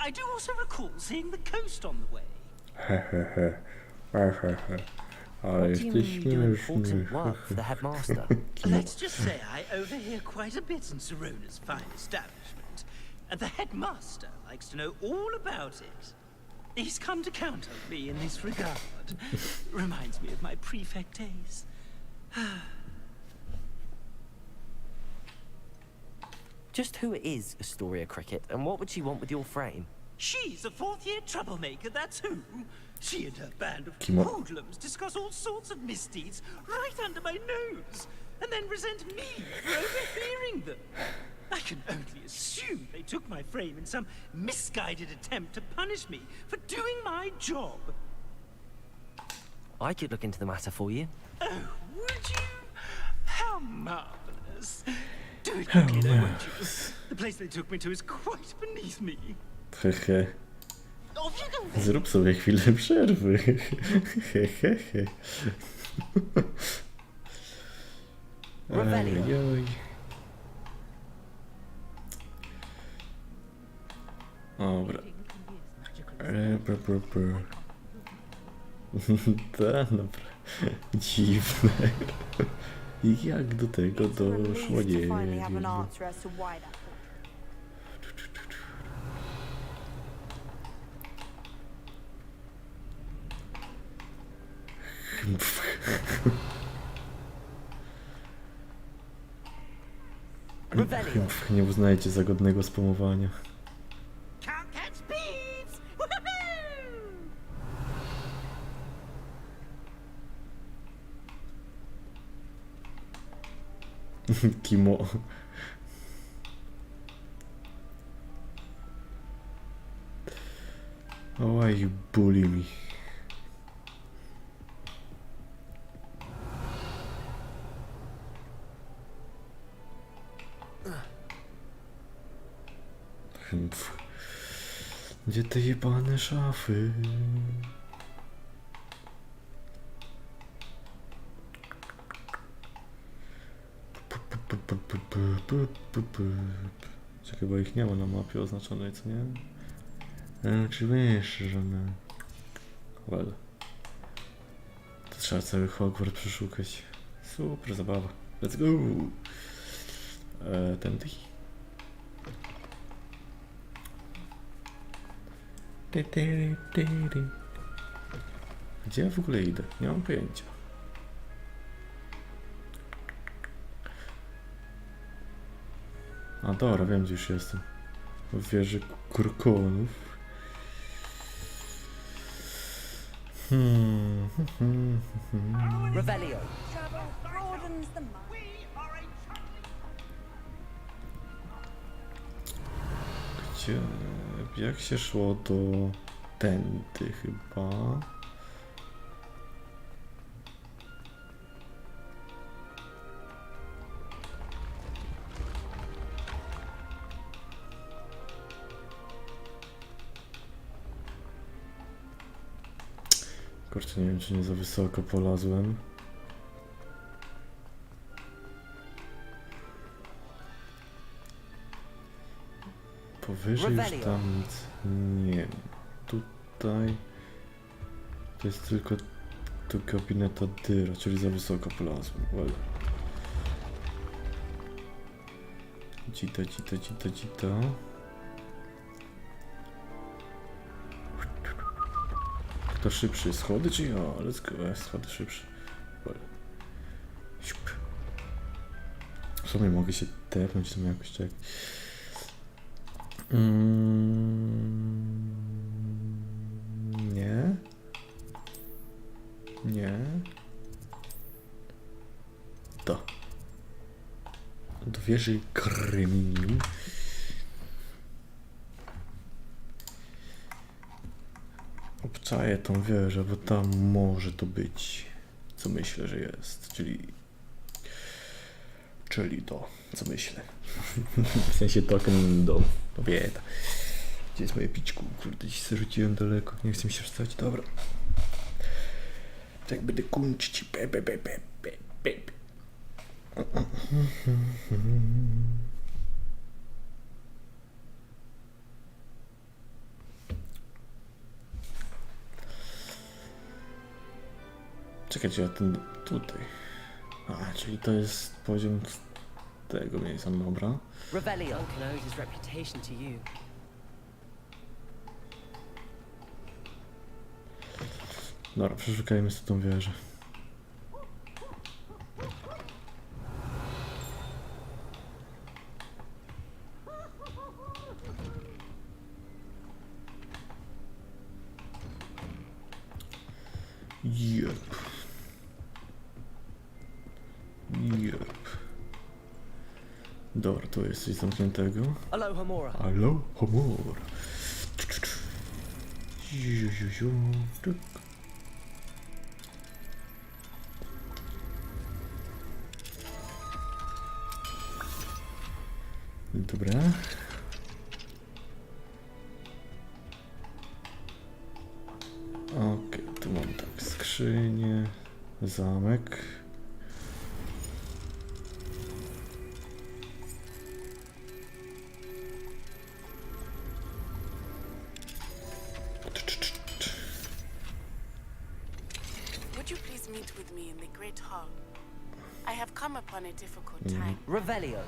I do also recall seeing the coast on the way. Ale jesteś śmieszny. Let's just say I overhear quite a bit in Sirona's fine establishment, and the headmaster likes to know all about it. He's come to count on me in this regard. Reminds me of my prefect days. Just who is Astoria Cricket, and what would she want with your frame? She's a fourth-year troublemaker, that's who. She and her band of Kimo. hoodlums discuss all sorts of misdeeds right under my nose, and then resent me for overhearing them. I can only assume they took my frame in some misguided attempt to punish me for doing my job. I could look into the matter for you. Oh, would you? How marvelous. Do it quickly, though, won't you? The place they took me to is quite beneath me. Hehe. Off you go. Zrób sobie chwilę przerwy. Hehehe. Ojoj. Dobra. Ta, dobra. Dziwne. I jak do tego doszło, nie wiem. Nie uznajecie za godnego spamowania. Kimo. Why you bully me? Gdzie te jebane szafy? Czekaj, bo ich nie ma na mapie oznaczonej, co nie? Oczywiście, że nie. Well. To trzeba cały Hogwarts przeszukać. Super zabawa. Let's go! Tędy. Gdzie ja w ogóle idę? Nie mam pojęcia. A dobra, wiem gdzie już jestem. W wieży kurkonów. Revelio. Gdzie? Jak się szło do tędy chyba? Kurczę, nie wiem czy nie za wysoko polazłem. Powyżej już tam nic nie ma. Tutaj to jest tylko tu gabineta dyra, czyli za wysoko polazłem. Well. Dzita. Kto szybszy? Schody czy ja? Let's go, schody szybsze. Well. W sumie mogę się tepnąć tam jakoś tak. Nie. Nie. To. Do wieży Krymiu. Obczaję tą wieżę, bo tam może to być. Co myślę, że jest. Czyli to, co myślę. W sensie token do kobieta. Gdzie jest moje pićku? Kurde, dziś sobie rzuciłem daleko. Nie chcę mi się wstać. Dobra. Tak będę kończyć. Czekajcie, ja ten tutaj. A, czyli to jest poziom tego miejsca, dobra. Revelio owes his reputation to you. Dobra, przeszukajmy sobie tą wieżę. Jep. Dobra, tu jest coś zamkniętego. Alohomora. Alohomora. Dobra. Okej, tu mam tak skrzynię, zamek. Would you please meet call. I have come upon a difficult time. Revelio.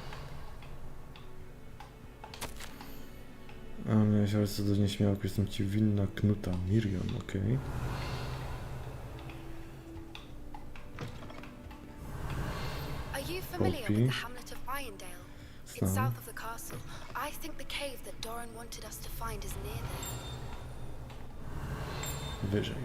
A miałeś ale co do nieśmiałku, jestem ci winna knuta. Miriam, okej. Are you familiar Poppy. with the hamlet of Irondale? It's Znam. south of the castle. I think the cave that Doran wanted us to find is near there. Wyżej.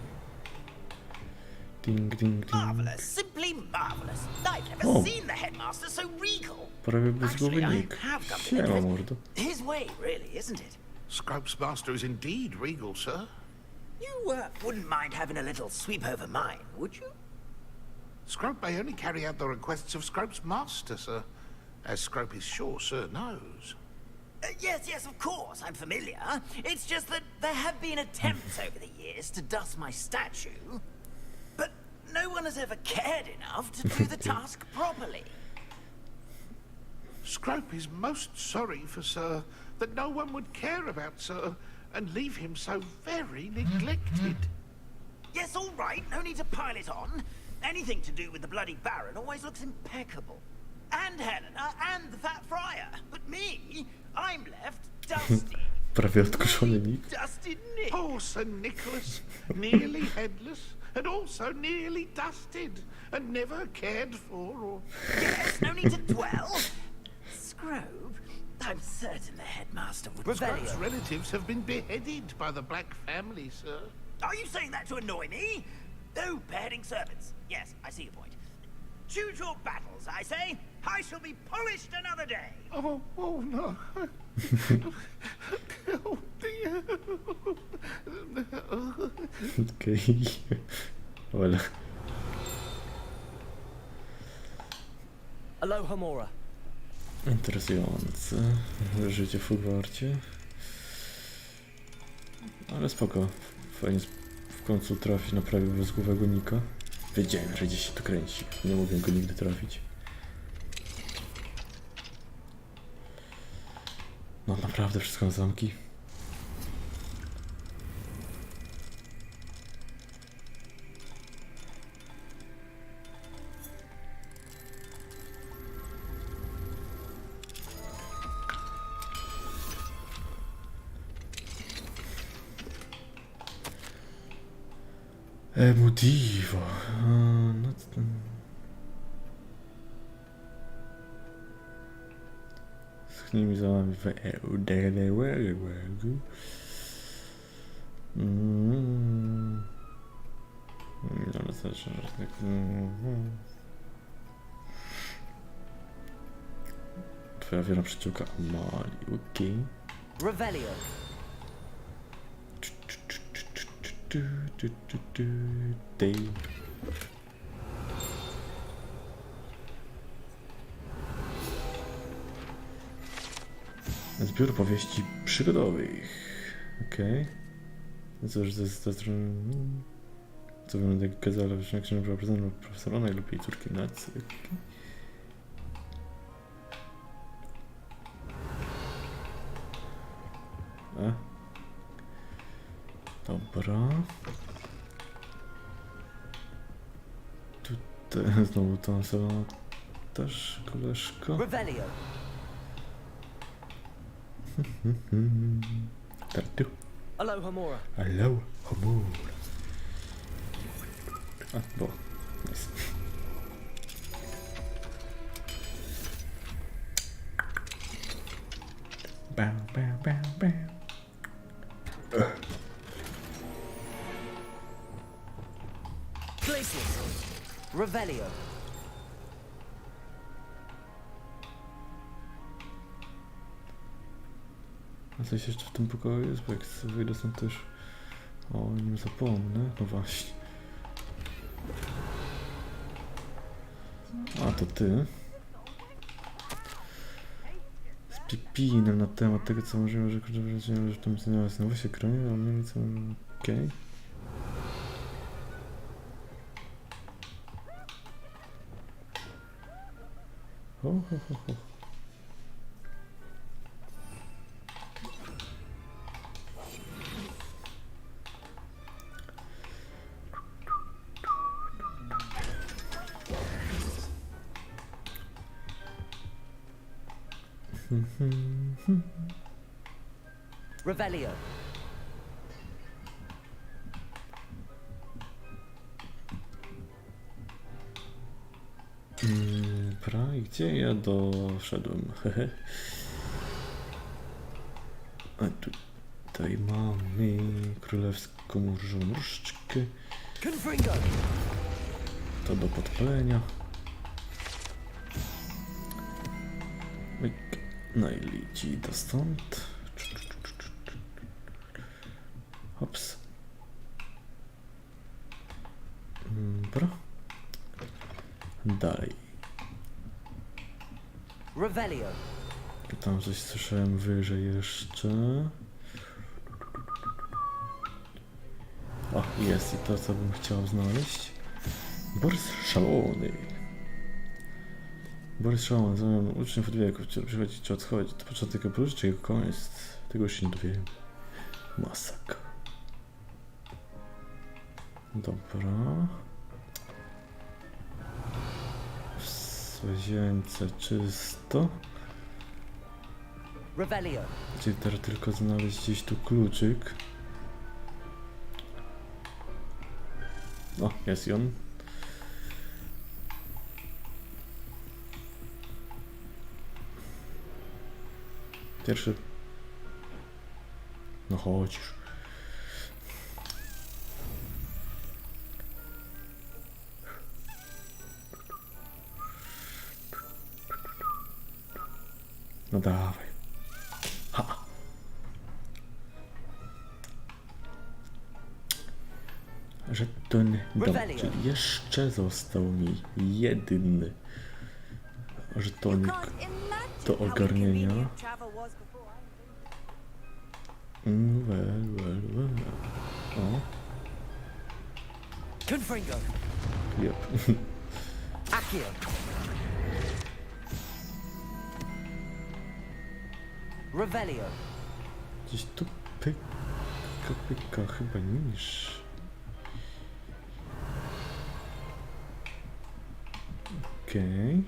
Ding, ding, ding. Marvelous, simply marvelous. I've never Oh. seen the headmaster so regal. Prawie bezgłowy Actually, I nick. have come to Siema, think of mordo. it. His way, really, isn't it? Scrope's master is indeed regal, sir. You wouldn't mind having a little sweep over mine, would you? Scrope may only carry out the requests of Scrope's master, sir. As Scrope is sure sir knows. Yes, of course, I'm familiar. It's just that there have been attempts over the years to dust my statue, but no one has ever cared enough to do the task properly. Scrope is most sorry for sir that no one would care about sir and leave him so very neglected. Yes, all right, no need to pile it on. Anything to do with the bloody Baron always looks impeccable. And Helena and the Fat Friar. But me, I'm left dusty. Prawie odkuszony nick. Dusty Nick. Poor Sir Nicholas, nearly headless, and also nearly dusted, and never cared for or... Yes, no need to dwell. Scrope, I'm certain the headmaster would... Scrope's relatives have been beheaded by the Black family, sir. Are you saying that to annoy me? Oh, beheading servants. Yes, I see your point. Choose your battles, I say. I shall be polished another day. Oh no. Oh dear. Okej. Well. Aloha Mora. Interesujące. Życie w Hogwarcie. Ale spoko. Fajnie w końcu trafić na prawie bezgłowego nika. Wiedziałem, że gdzieś się to kręci. Nie mogłem go nigdy trafić. No naprawdę wszystko na zamki. Emotivo. No to... Schnij mi za wami w Dobra, zacznę, że tak... Twoja wierna przyjaciółka Amali, okej. Revelio. Zbiór powieści przygodowych. Okej. Cóż, ze strony... Co wygląda jak gazela wyższego prowadzenia profesora lub jej córki Nacy. Dobra. Tutaj znowu tą samą też koleżko. Revelio. Tartu. Aloha Mora. Aloha Mora. A, bo. Nice. Bam, bam, bam, bam. Glacius. Revelio. A coś jeszcze w tym pokoju jest, bo jak wyjdę stąd też o nim zapomnę. No właśnie. A to ty. Z pipinem na temat tego, co możemy, że w tym znalazł znowu się kronił, a mnie co... Okej. Ho, ho, ho, ho. Revelio. I gdzie ja doszedłem? A tutaj mamy królewską różdżkę. To do podpalenia. No i leci to stąd. Hops. Dobra. Dalej. Revelio. Tam coś słyszałem wyżej jeszcze. O, jest i to, co bym chciał znaleźć. Borys szalony. Borys szalony, zamiast uczniów od wieków, czy przychodzi, czy odchodzi. To początek oprócz, czy jego koniec. Tego już nie dowiem. Masakra. Dobra. W łazience czysto. Revelio. Czyli teraz tylko znaleźć gdzieś tu kluczyk. O, jest i on. Pierwszy. No chodź już. No dawaj. Ha. Żeton. Dobra, czyli jeszcze został mi jeden żetonik do ogarnienia. Well. O. Yep. Revelio. Gdzieś tu pyka chyba niż. Okej.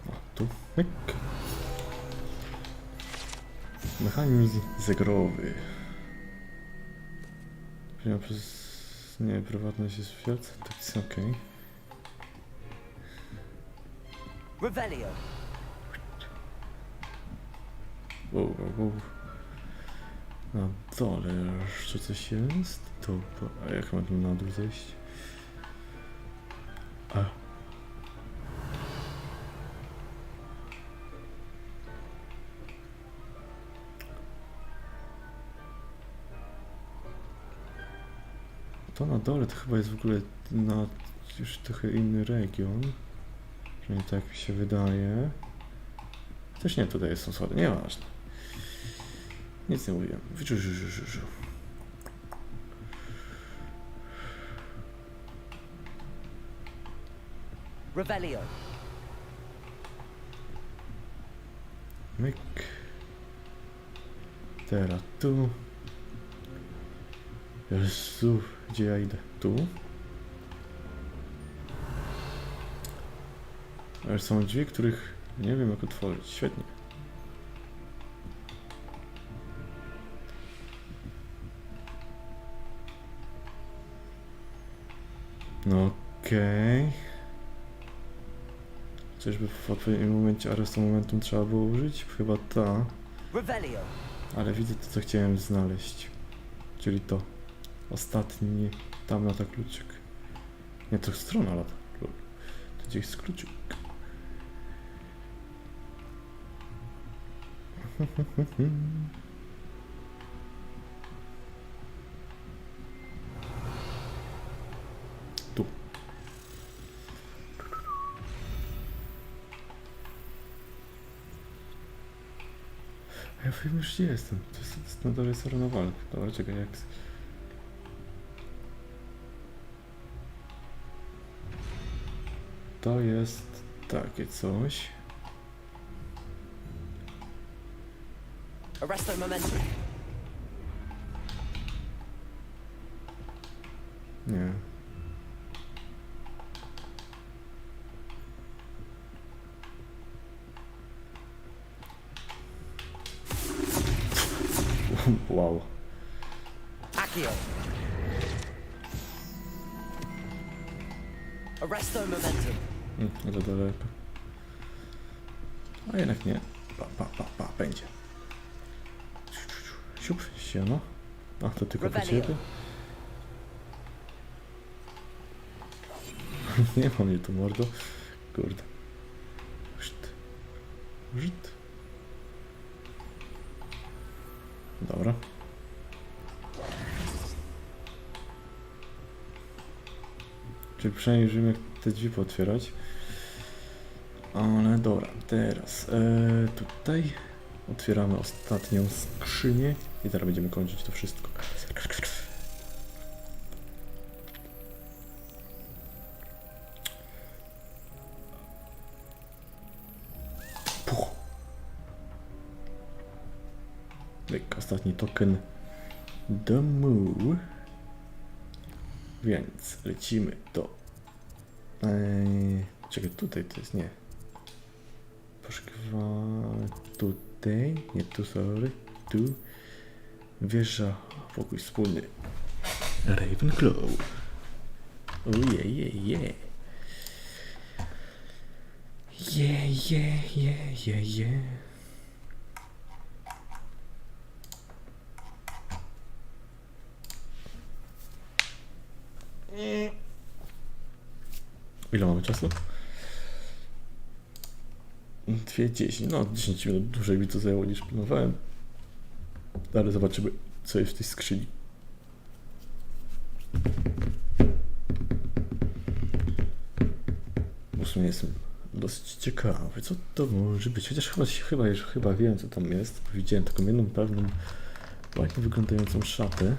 O, tu pyk. Mechanizm zegrowy. Przez nie prywatność jest świat, tak jest okej. Revelio. Wow. Na dole jeszcze coś jest. Dobra, a jak mam tu na dół zejść? A. To na dole to chyba jest w ogóle na już trochę inny region. Przynajmniej tak mi się wydaje. Też nie, tutaj są schody, nieważne. Nic nie mówiłem. Revelio. Myk. Teraz tu. Jezu, gdzie ja idę? Tu? Ale są drzwi, których nie wiem jak otworzyć. Świetnie. No okej. Czyżby w odpowiednim momencie arrestu momentum trzeba było użyć? Chyba ta. Ale widzę to, co chciałem znaleźć. Czyli to. Ostatni. Tam lata kluczyk. Nie, to strona lata. To gdzieś jest kluczyk. Tu. Ja wiem już gdzie jestem. To jest na dole strona walk. Dobra, czekaj, jak... To jest takie coś. Arresto momentum. Nie. Wow. Accio. Arresto momentum. No to daleko. A jednak nie. Będzie. Siup, siano. A, to tylko po ciebie. Nie mam mnie tu, mordo. Kurde. Żyd. Dobra. Czyli przynajmniej już wiem, jak te drzwi pootwierać. Ale dobra, teraz tutaj otwieramy ostatnią skrzynię i teraz będziemy kończyć to wszystko. Puch. Ostatni token domu. Więc lecimy do... czekaj, tutaj to jest, nie. Poszukiwanie tutaj, nie tu, sorry, tu. Wieża, pokój wspólny. Ravenclaw. Ojej. Je. Ile mamy czasu? 2:10. No 10 minut dłużej mi to zajęło niż planowałem. Ale zobaczymy, co jest w tej skrzyni. W sumie jestem dosyć ciekawy, co to może być. Chociaż chyba wiem, co tam jest. Widziałem taką jedną pewną, ładnie wyglądającą szatę.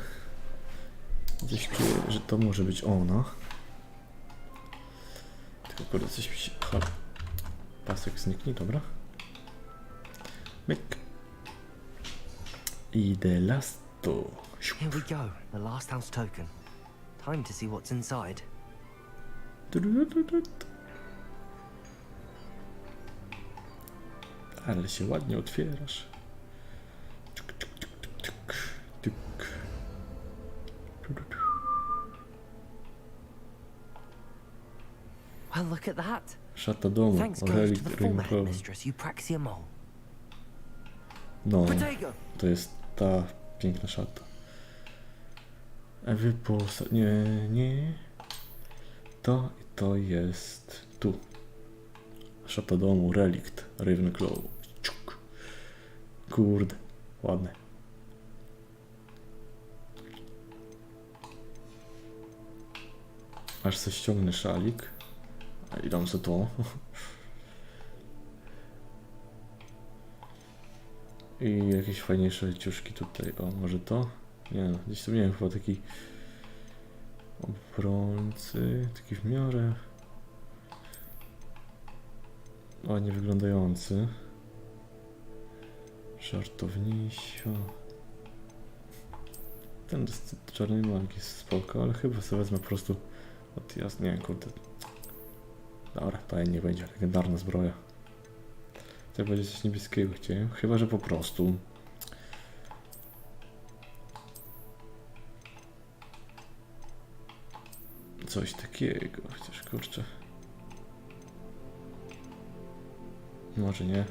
Gdzieś czuję, że to może być ona. Tylko kurde, coś mi się... Pasek zniknie, dobra. Myk. I the last door. Here we go, the last house token. Time to see what's inside. Ale się ładnie otwierasz. Well, look at that. Szata domu, Thanks goes relikt to the former rynkowy. headmistress, Eupraxia Mole. No, to jest ta piękna szata. Nie. To jest tu. Szata domu, relikt Ravenclaw. Kurde, ładne. Aż se ściągnę szalik. I dam sobie to. I jakieś fajniejsze ciuszki tutaj. O, może to? Nie no, gdzieś tu miałem chyba taki obrońcy, taki w miarę ładnie wyglądający. Żartownisio. Ten z czarnej manki jest spoko, ale chyba sobie wezmę po prostu od nie wiem, kurde. Dobra, to nie będzie legendarna zbroja. Tak będzie coś niebieskiego chciałem, chyba że po prostu coś takiego, chociaż kurczę. Może nie.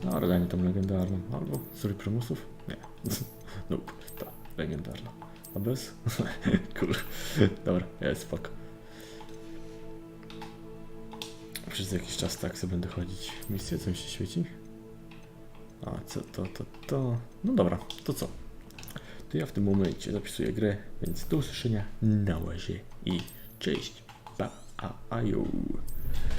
Dobra, daj mi tą legendarną. Albo z primusów? Nie. Nope, ta legendarna. A bez? Cool. Dobra, jest spoko. Przez jakiś czas tak sobie będę chodzić w misję, co mi się świeci. A co to? No dobra, to co? To ja w tym momencie zapisuję grę, więc do usłyszenia na razie i cześć. Pa, a, ajo.